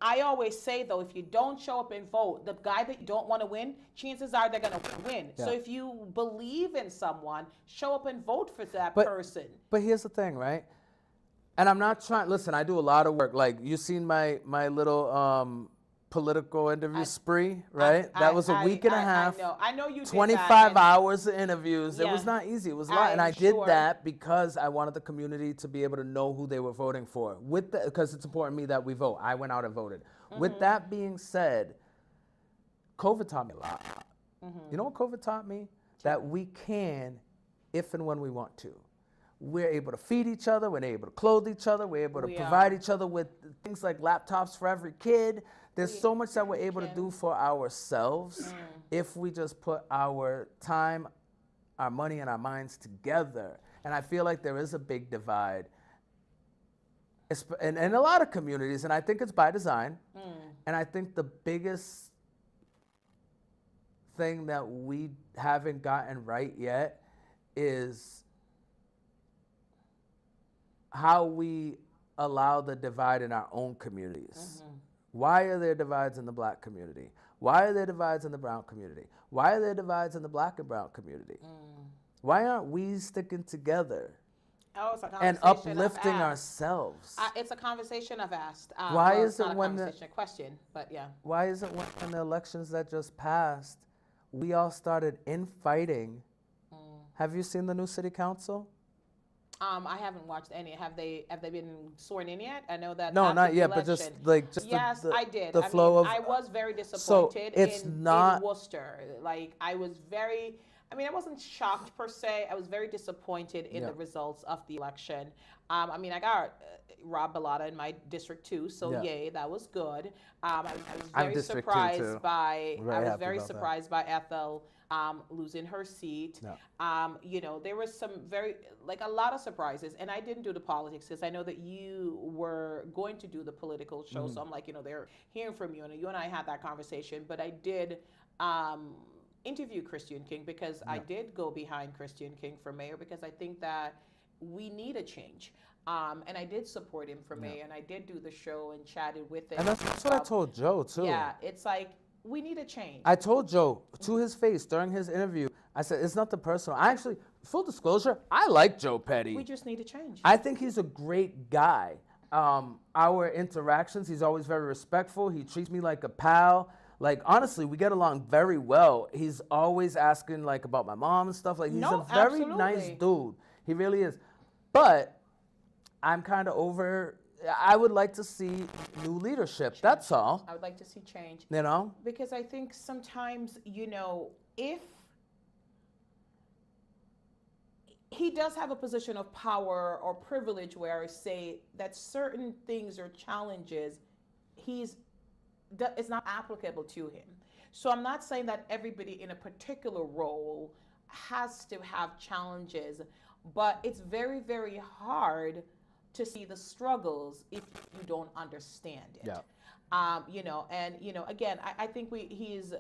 I always say though, if you don't show up and vote, the guy that you don't want to win, chances are they're gonna win. Yeah. So if you believe in someone, show up and vote for that person. But here's the thing, right? And I'm not trying. Listen, I do a lot of work. Like you seen my little political interview spree, right? That was a week and a half. I know you did 25 that, hours of interviews. It Yeah. was not easy. It was a lot. And I I'm did sure. that because I wanted the community to be able to know who they were voting for. Because it's important to me that we vote. I went out and voted. With that being said, COVID taught me a lot. You know what COVID taught me? That we can, if and when we want to. We're able to feed each other. We're able to clothe each other. We're able to provide each other with things like laptops for every kid. There's so much that we're able to do for ourselves if we just put our time, our money, and our minds together. And I feel like there is a big divide in a lot of communities, and I think it's by design. And I think the biggest thing that we haven't gotten right yet is how we allow the divide in our own communities. Why are there divides in the black community? Why are there divides in the brown community? Why are there divides in the black and brown community? Why aren't we sticking together and uplifting ourselves? It's a conversation I've asked. Why well, is it's it not a when conversation, a question, but yeah. Why is it when the elections that just passed, we all started infighting? Have you seen the new city council? I haven't watched any. Have they been sworn in yet? I know that. No, after not the yet. But election- yes, I did. The flow of. I was very disappointed it's in not- Worcester. Like I was very. I mean, I wasn't shocked per se. I was very disappointed in the results of the election. I mean, I got Rob Bellotta in my district too, so yay, that was good. I was very surprised by. I was very surprised by Ethel losing her seat. You know, there was some a lot of surprises, and I didn't do the politics because I know that you were going to do the political show. So I'm like, you know, they're hearing from you, and you and I had that conversation. But I did interview Christian King because I did go behind Christian King for mayor because I think that we need a change. And I did support him for mayor, and I did do the show and chatted with him. And that's what I told Joe too. Yeah, it's like we need a change. I told Joe to his face during his interview, I said, it's nothing personal. I actually, full disclosure, I like Joe Petty. We just need a change. I think he's a great guy. Our interactions, he's always very respectful. He treats me like a pal. Like, honestly, we get along very well. He's always asking, like, about my mom and stuff. Like, he's a very nice dude. He really is. But I'm kind of over. I would like to see new leadership. Change. That's all. I would like to see change. You know? Because I think sometimes, you know, if he does have a position of power or privilege where I say that certain things or challenges, it's not applicable to him. So I'm not saying that everybody in a particular role has to have challenges, but it's very, very hard to see the struggles if you don't understand it. You know, and you know, again, I think he's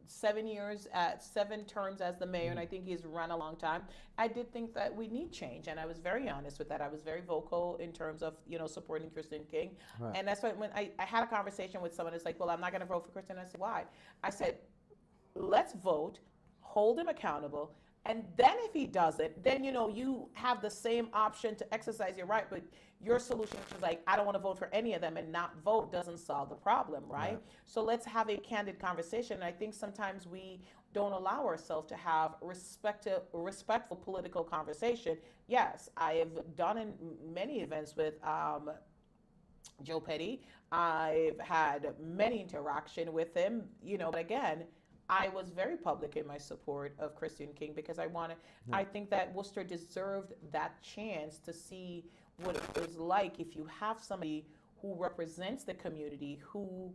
7 terms as the mayor, and I think he's run a long time. I did think that we need change, and I was very honest with that. I was very vocal in terms of, you know, supporting Christian King, and that's why when I had a conversation with someone, it's like, well, I'm not going to vote for Christian. I said, why? I said, let's vote, hold him accountable. And then if he doesn't, then, you know, you have the same option to exercise your right, but your solution is like, I don't want to vote for any of them, and not vote doesn't solve the problem, right? So let's have a candid conversation. And I think sometimes we don't allow ourselves to have respectful political conversation. Yes, I have done in many events with Joe Petty. I've had many interaction with him, you know, but again, I was very public in my support of Christian King because I think that Worcester deserved that chance to see what it was like if you have somebody who represents the community, who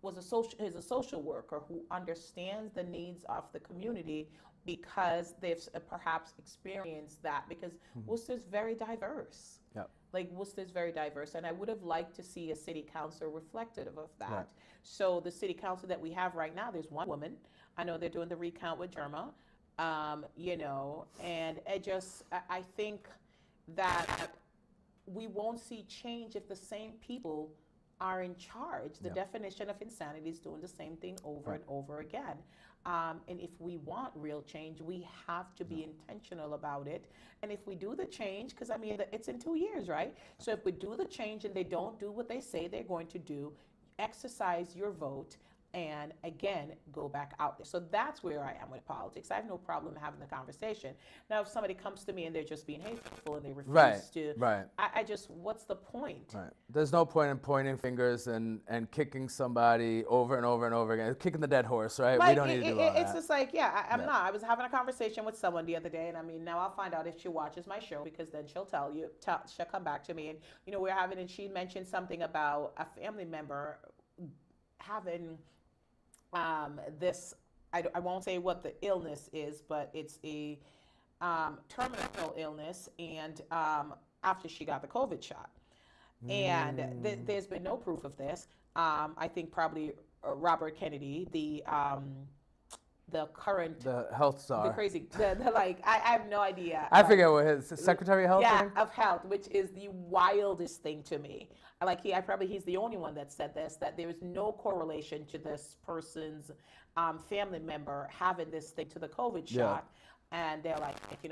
is a social worker who understands the needs of the community because they've perhaps experienced that, because Worcester's very diverse. Yep. Like Worcester's very diverse, and I would have liked to see a city council reflective of that. Right. So the city council that we have right now, there's one woman. I know they're doing the recount with Germa, and I think that we won't see change if the same people are in charge. The definition of insanity is doing the same thing over and over again. And if we want real change, we have to be intentional about it. And if we do the change, because I mean, it's in 2 years, right? So if we do the change and they don't do what they say they're going to do, exercise your vote and again, go back out there. So that's where I am with politics. I have no problem having the conversation. Now, if somebody comes to me and they're just being hateful and they refuse I just, what's the point? Right. There's no point in pointing fingers and kicking somebody over and over and over again, kicking the dead horse, right? Like, we don't need to do all that. It's just like, I'm not. I was having a conversation with someone the other day, and I mean, now I'll find out if she watches my show, because then she'll she'll come back to me, and and she mentioned something about a family member having this, I won't say what the illness is, but it's a terminal illness, and after she got the COVID shot. And there's been no proof of this. I think probably Robert Kennedy, the health star, the crazy, I have no idea. I forget what his Secretary of Health. Yeah, of Health, which is the wildest thing to me. He's the only one that said this, that there is no correlation to this person's family member having this thing to the COVID shot. And they're like, the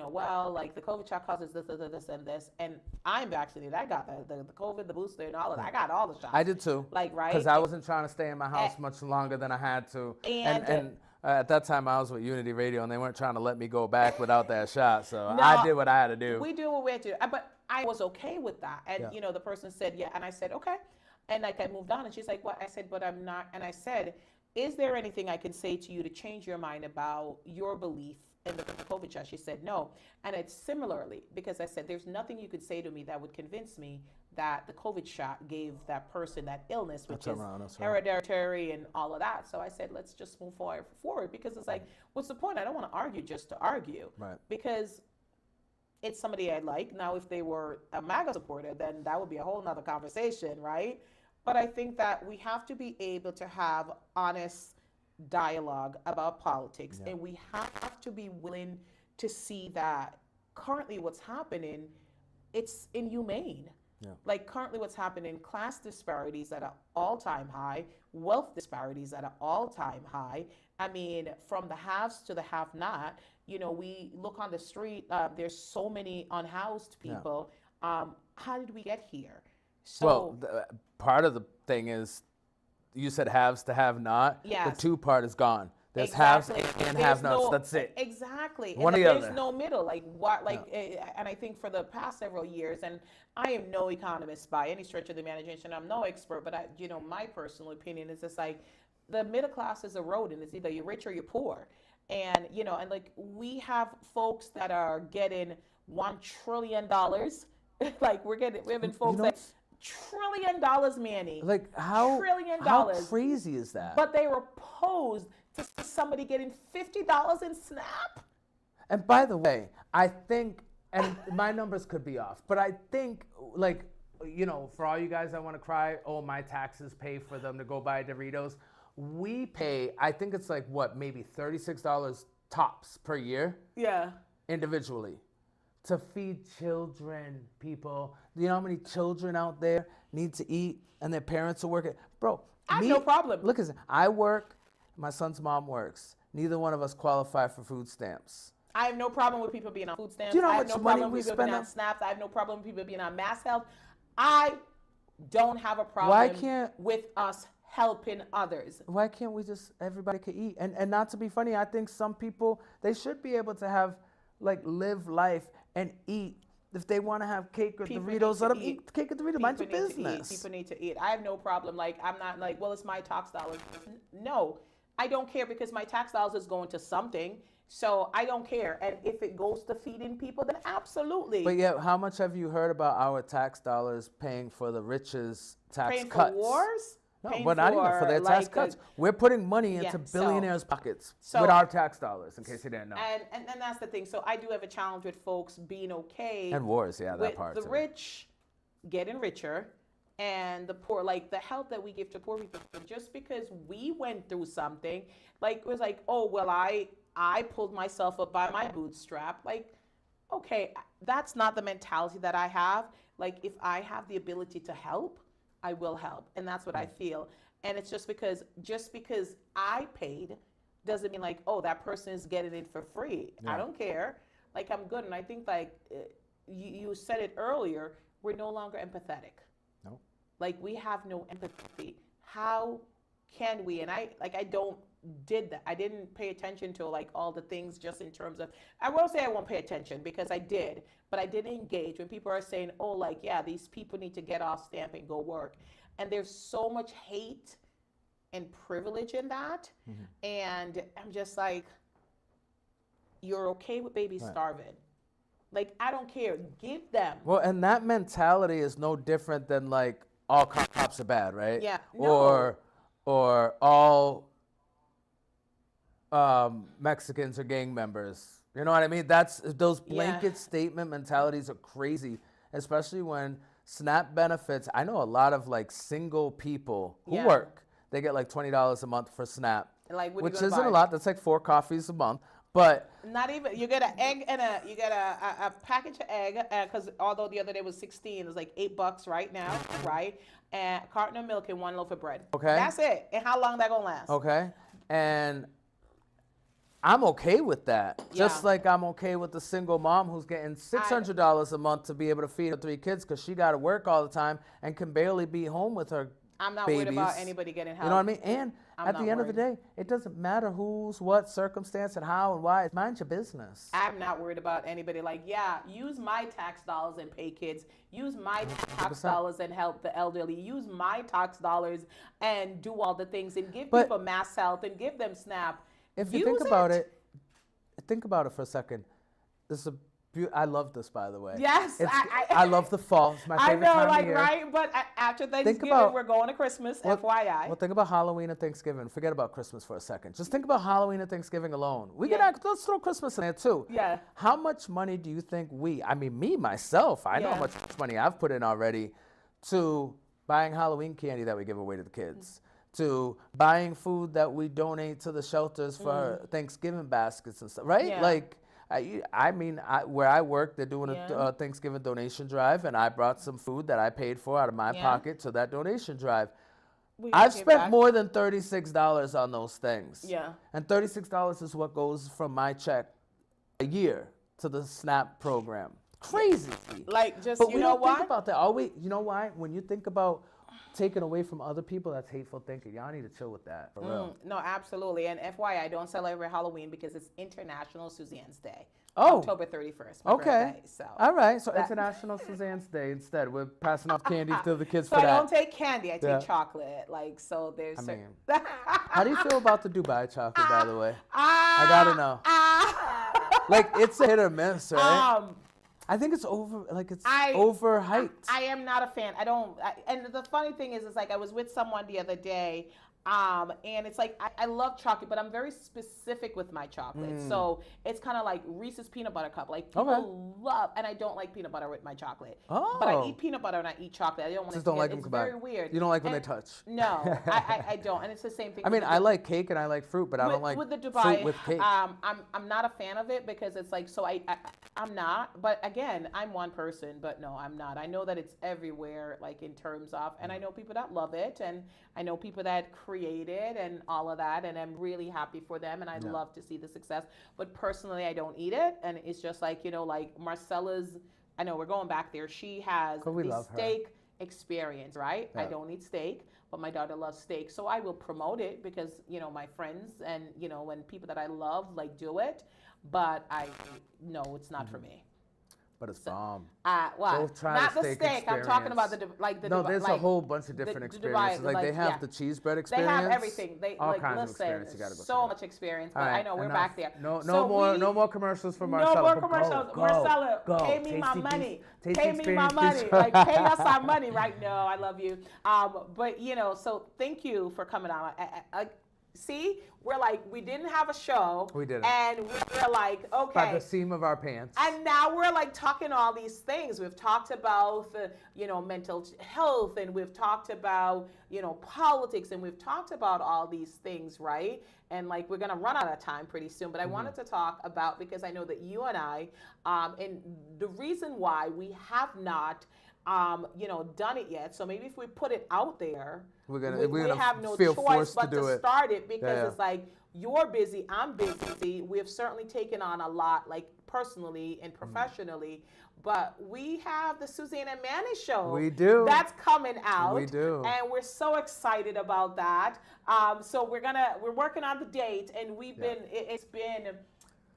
COVID shot causes this, and this. And I'm vaccinated. I got the COVID, the booster, and all of that. I got all the shots. I did too. Right? Because I wasn't trying to stay in my house much longer than I had to. And at that time, I was with Unity Radio, and they weren't trying to let me go back without that shot. So I did what I had to do. We do what we had to do. But I was okay with that. And, the person said, yeah. And I said, okay. And I moved on. And she's like, what? I said, but I'm not. And I said, is there anything I can say to you to change your mind about your belief in the COVID shot? She said, no. And it's similarly, because I said, there's nothing you could say to me that would convince me that the COVID shot gave that person that illness, which is hereditary and all of that. So I said, let's just move forward, because it's like, what's the point? I don't want to argue just to argue. Right. Because it's somebody I like. Now, if they were a MAGA supporter, then that would be a whole nother conversation, right? But I think that we have to be able to have honest dialogue about politics, and we have to be willing to see that currently what's happening, it's inhumane. Like currently what's happening, class disparities at an all-time high, wealth disparities at an all-time high. I mean, from the haves to the have-not. We look on the street, there's so many unhoused people. How did we get here? So, part of the thing is, you said haves to have not. Yes. The two part is gone. There's haves and have-nots. That's it. Exactly. One and or the there's other. no middle. And I think for the past several years, and I am no economist by any stretch of the imagination, I'm no expert, but my personal opinion is just like the middle class is eroding. It's either you're rich or you're poor. And, we have folks that are getting $1 trillion. We're having folks that $1 trillion, Manny. Like how $1 trillion. How crazy is that? But they were opposed to somebody getting $50 in SNAP. And by the way, I think, and my numbers could be off, but I think, for all you guys that want to cry, oh, my taxes pay for them to go buy Doritos. We pay, I think it's maybe $36 tops per year. Yeah. Individually. To feed children, people. Do you know how many children out there need to eat and their parents are working? Bro, I have no problem. Look, I work, my son's mom works. Neither one of us qualify for food stamps. I have no problem with people being on food stamps. Do you know I how have much no money problem we with people spend being on on SNAPs. I have no problem with people being on mass health. I don't have a problem with us helping others. Why can't we everybody can eat? And not to be funny, I think some people, they should be able to have, live life and eat. If they want to have cake or Doritos, let them eat cake or Doritos. Mind your business. People need to eat. I have no problem. I'm not it's my tax dollars. No, I don't care, because my tax dollars is going to something. So I don't care. And if it goes to feeding people, then absolutely. But how much have you heard about our tax dollars paying for the rich's tax paying cuts? For wars? No, paying but not even for their tax like cuts. We're putting money into so- billionaires' pockets so- with our tax dollars, in case you didn't know. and that's the thing. So I do have a challenge with folks being okay And wars, yeah, that with part the too. rich getting richer and the poor, like the help that we give to poor people. Just because we went through something, like it was like, oh well, I pulled myself up by my bootstrap. Like, okay, that's not the mentality that I have. Like, if I have the ability to help, I will help, and that's what I feel. And it's just because I paid doesn't mean like, oh, that person is getting it for free. I don't care. Like, I'm good. And I think like you said it earlier, we're no longer empathetic. No. Like, we have no empathy. How can we? And I didn't pay attention to like all the things just in terms of, I won't say I won't pay attention because I did, but I didn't engage when people are saying, oh, like, yeah, these people need to get off stamp and go work. And there's so much hate and privilege in that. And I'm just like, you're okay with babies starving. Like, I don't care. Give them. Well, and that mentality is no different than like all cops are bad, right? Yeah. Or all Mexicans are gang members. You know what I mean? That's those blanket statement mentalities are crazy, especially when SNAP benefits. I know a lot of like single people who work. They get like $20 a month for SNAP, Like, what which are you gonna isn't buy? a lot. That's like 4 coffees a month. But Not even, you get an egg and you get a package of egg, because although the other day was 16, it's like $8 right now, right? And a carton of milk and 1 loaf of bread. Okay. That's it. And how long that gonna last? okay, and I'm okay with that. Just Yeah. like I'm okay with the single mom who's getting $600 a month to be able to feed her 3 kids because she got to work all the time and can barely be home with her I'm not babies. worried about anybody getting help. You know what I mean? And I'm at the not end of the worried. day, it doesn't matter who's, what circumstance and how and why. Mind your business. I'm not worried about anybody. Like, yeah, use my tax dollars and pay kids. Use my tax 100%. dollars and help the elderly. Use my tax dollars and do all the things and give But people mass health and give them SNAP. If you Use think about it, think about it for a second. This is I love this, by the way. Yes, I love the fall. It's my I favorite know, time like, of year. right? But after Thanksgiving, about- we're going to Christmas, FYI. Well, think about Halloween and Thanksgiving. Forget about Christmas for a second. Just think about Halloween and Thanksgiving alone. Let's throw Christmas in there too. Yeah. How much money do you think me myself, I know how much money I've put in already to buying Halloween candy that we give away to the kids, to buying food that we donate to the shelters for Thanksgiving baskets and stuff, right? Yeah. Like, where I work, they're doing a Thanksgiving donation drive, and I brought some food that I paid for out of my pocket to that donation drive. I've spent more than $36 on those things. Yeah. And $36 is what goes from my check a year to the SNAP program. Crazy. Like, just, But you we know don't what? think about that. You know why? When you think about taking away from other people, that's hateful thinking. Y'all need to chill with that, for real. No, absolutely. And FYI, I don't celebrate Halloween because it's International Suzanne's Day. Oh. October 31st. My Okay. birthday, so. All right. So International Suzanne's Day instead. We're passing off candy to the kids So for I that. don't take candy. I take Yeah. chocolate. Like, so there's. How do you feel about the Dubai chocolate, by the way? I gotta know. Like, it's a hit or miss, right? I think it's overhyped. I am not a fan. And the funny thing is, like, I was with someone the other day, and it's like, I love chocolate, but I'm very specific with my chocolate. So it's kind of like Reese's peanut butter cup. Like, people love, and I don't like peanut butter with my chocolate. Oh. But I eat peanut butter and I eat chocolate. I don't want Just to don't like It's them very weird. You don't like when And they touch. No, I don't. And it's the same thing. I mean, I like cake and I like fruit, but I don't like with the Dubai, fruit with cake. I'm not a fan of it because it's like, so I'm not. But again, I'm one person, but no, I'm not. I know that it's everywhere, like in terms of, and I know people that love it, and I know people that create it and all of that, and I'm really happy for them, and I love to see the success. But personally, I don't eat it, and it's just like, like Marcella's. I know we're going back there. She has the steak experience, right? I don't eat steak, but my daughter loves steak, so I will promote it because my friends and when people that I love like do it, but no, it's not for me. But it's bomb. What? Go try Not the the steak steak. I'm talking about No, there's a whole bunch of different experiences. Like they have the cheese bread experience. They have everything. They all kinds of listen, experience. You gotta go. So much experience. But I know we're back there. No more commercials for Marcella. No more commercials. Marcella, pay me my money. Pay me my money. Like pay us our money right now. I love you. But so thank you for coming on. See, we're like, we didn't have a show. We didn't. And we're like, okay. By the seam of our pants. And now we're like talking all these things. We've talked about, mental health, and we've talked about, politics, and we've talked about all these things, right? And like, we're going to run out of time pretty soon. But I wanted to talk about, because I know that you and I, and the reason why we have not done it yet. So maybe if we put it out there, we have no choice but to start it, because it's like, you're busy, I'm busy. We have certainly taken on a lot, like personally and professionally, but we have the Suzanne and Manny show. We do. That's coming out. We do. And we're so excited about that. So we're working on the date, and it's been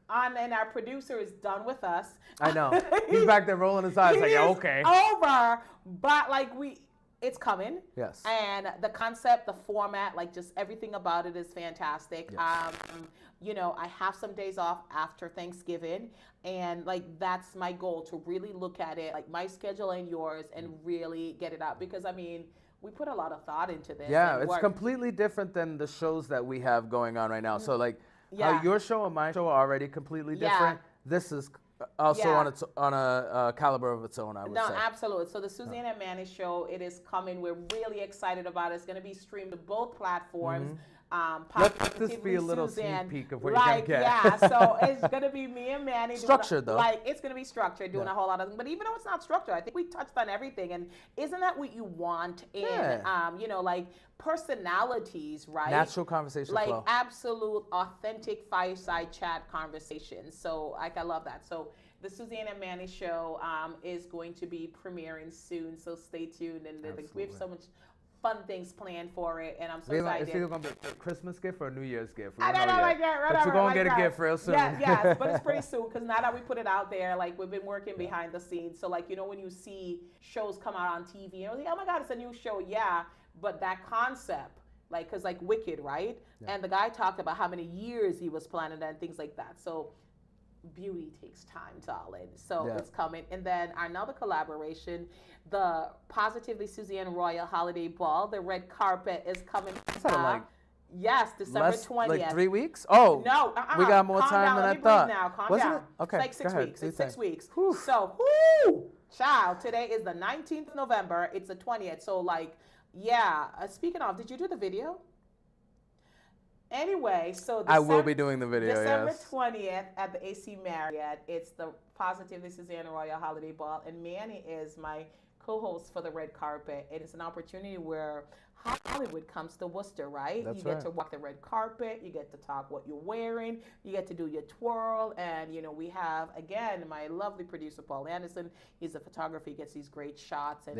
on, and our producer is done with us. I know. He's back there rolling his eyes like, yeah, okay. Over, but like it's coming. Yes. And the concept, the format, like just everything about it is fantastic. Yes. I have some days off after Thanksgiving, and like that's my goal, to really look at it, like my schedule and yours, and really get it out, because we put a lot of thought into this. Yeah, it's completely different than the shows that we have going on right now. So like, how your show and my show are already completely different. This is also on a caliber of its own, I would say. No, absolutely. So the Suzanne and Manny show, it is coming. We're really excited about it. It's going to be streamed to both platforms. Let this be a little sneak peek of what you're going to get. Yeah, so it's going to be me and Manny. Structured, though. Like, it's going to be structured, doing a whole lot of things. But even though it's not structured, I think we touched on everything. And isn't that what you want in, like, personalities, right? Natural conversation like flow. Absolute, authentic fireside chat conversations. So, like, I love that. So the Suzanne and Manny show is going to be premiering soon. So stay tuned. And we have so much fun things planned for it, and I'm so excited. It's either going to be a Christmas gift or a New Year's gift. I don't know, like that. But you're going to get a gift real soon. Yes, but it's pretty soon, because now that we put it out there, like, we've been working behind the scenes. So, like, when you see shows come out on TV, you're like, oh my God, it's a new show. Yeah, but that concept, like, because like Wicked, right? Yeah. And the guy talked about how many years he was planning that and things like that. So beauty takes time, darling. So it's coming. And then another collaboration, the Positively Suzanne Royal Holiday Ball, the red carpet is coming. Yes, December 20th. Like 3 weeks? Oh, no, we got more time than I thought. Now. Calm down. Okay, it's like 6 weeks. It's 6 weeks. Whew. So, child, today is the 19th of November. It's the 20th. So, like, speaking of, did you do the video? Anyway, so I will be doing the video, December 20th at the AC Marriott. It's the Positively Suzanne Royal Holiday Ball, and Manny is my co-host for the red carpet. And it's an opportunity where Hollywood comes to Worcester, right? You get to walk the red carpet, you get to talk what you're wearing, you get to do your twirl, and we have, again, my lovely producer Paul Anderson. He's a photographer, he gets these great shots, and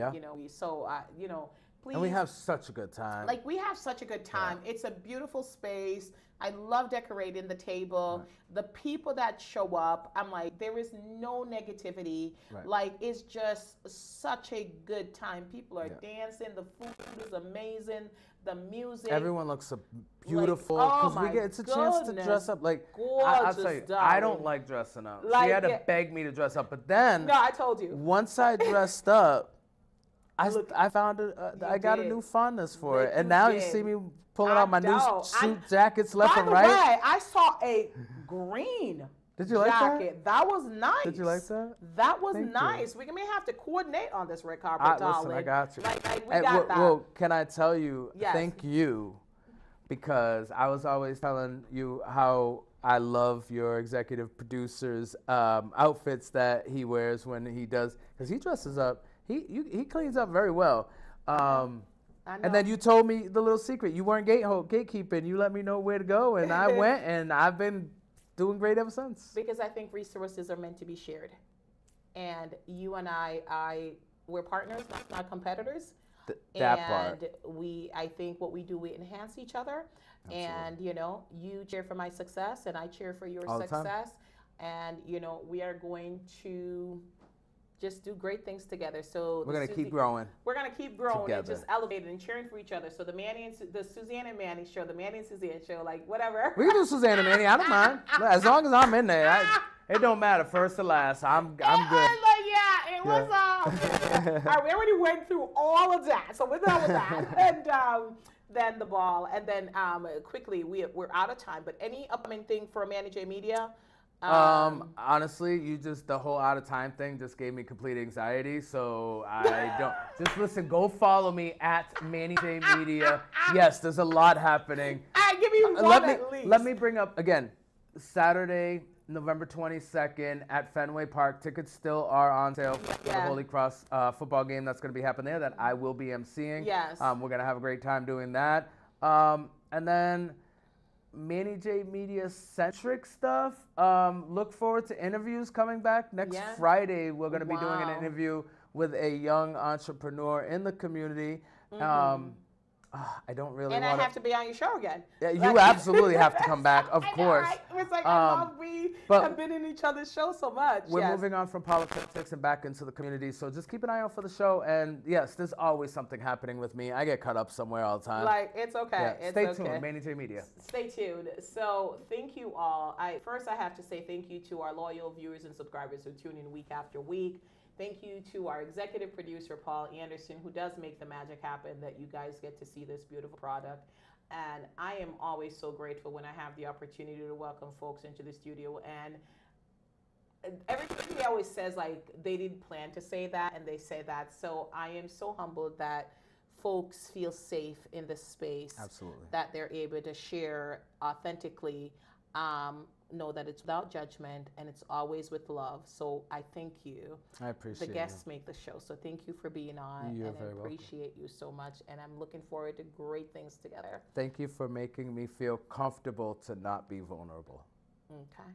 please. And we have such a good time. Like, we have such a good time. Yeah. It's a beautiful space. I love decorating the table. Right. The people that show up, I'm like, there is no negativity. Right. Like, it's just such a good time. People are dancing. The food is amazing. The music. Everyone looks so beautiful. It's a chance to dress up. Like, I'll tell you, I don't like dressing up. Like, she had to beg me to dress up. But then, no, I told you. Once I dressed up, I found I got a new fondness for it, and now you see me pulling out my new suit jackets left and right. By the way, I saw a green jacket. That was nice. Did you like that? That was nice. We may have to coordinate on this red carpet, darling. Listen, I got you. Like we got that. Well, can I tell you? Yes. Thank you, because I was always telling you how I love your executive producer's outfits that he wears when he does, because he dresses up. He cleans up very well. And then you told me the little secret. You weren't gatekeeping. You let me know where to go, and I went, and I've been doing great ever since. Because I think resources are meant to be shared. And you and we're partners, not competitors. That part. And I think what we do, we enhance each other. Absolutely. And, you cheer for my success, and I cheer for your success. And, we are going to just do great things together. So We're gonna keep growing we're gonna keep growing and together. just elevating and cheering for each other. So the the Suzanne and Manny show, the Manny and Suzanne show, like whatever. We can do Suzanne and Manny. I don't mind. As long as I'm in there, it don't matter. First to last, I'm good. Yeah, it was all right, we already went through all of that, so we're done with that. And then the ball, and then quickly we're out of time. But any upcoming thing for Manny J Media? Honestly, the whole out of time thing just gave me complete anxiety. So I don't just listen. Go follow me at Manny J Media. Yes, there's a lot happening. Give me one at least. Let me bring up again. Saturday, November 22nd at Fenway Park. Tickets still are on sale for the Holy Cross football game that's going to be happening there that I will be emceeing. Yes. We're going to have a great time doing that. And then Manny J Media centric stuff. Look forward to interviews coming back. Next Friday, we're going to be doing an interview with a young entrepreneur in the community. I don't really and I have to be on your show again. Yeah, you absolutely have to come back, of course. Right? It's like I love we have been in each other's show so much. We're moving on from politics and back into the community, so just keep an eye out for the show. And yes, there's always something happening with me. I get cut up somewhere all the time. Like it's okay. Yeah, stay tuned, Manny J Media. Stay tuned. So thank you all. I have to say thank you to our loyal viewers and subscribers who tune in week after week. Thank you to our executive producer, Paul Anderson, who does make the magic happen that you guys get to see this beautiful product. And I am always so grateful when I have the opportunity to welcome folks into the studio. And everybody always says, like, they didn't plan to say that, and they say that. So I am so humbled that folks feel safe in this space. Absolutely. That they're able to share authentically. Know that it's without judgment and it's always with love. So I thank you. I appreciate the guests make the show. So thank you for being on. You're and very I appreciate you so much. And I'm looking forward to great things together. Thank you for making me feel comfortable to not be vulnerable. Okay.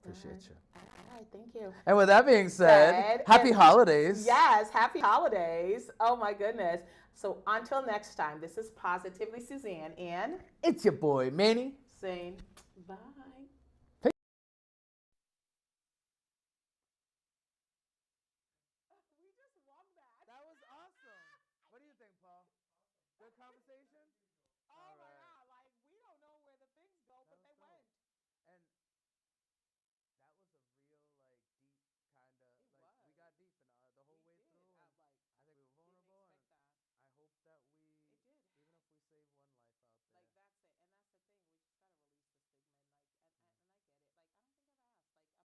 Appreciate you. All right, thank you. And with that being said, happy holidays. Yes, happy holidays. Oh my goodness. So until next time, this is Positively Suzanne and it's your boy Manny saying bye. Good conversation? Oh my God, like we don't know where the things go, but they went. And that was a real, like, deep kind of, like, we got deep in the whole way through. And I think we were vulnerable, and I hope that we, even if we save one life,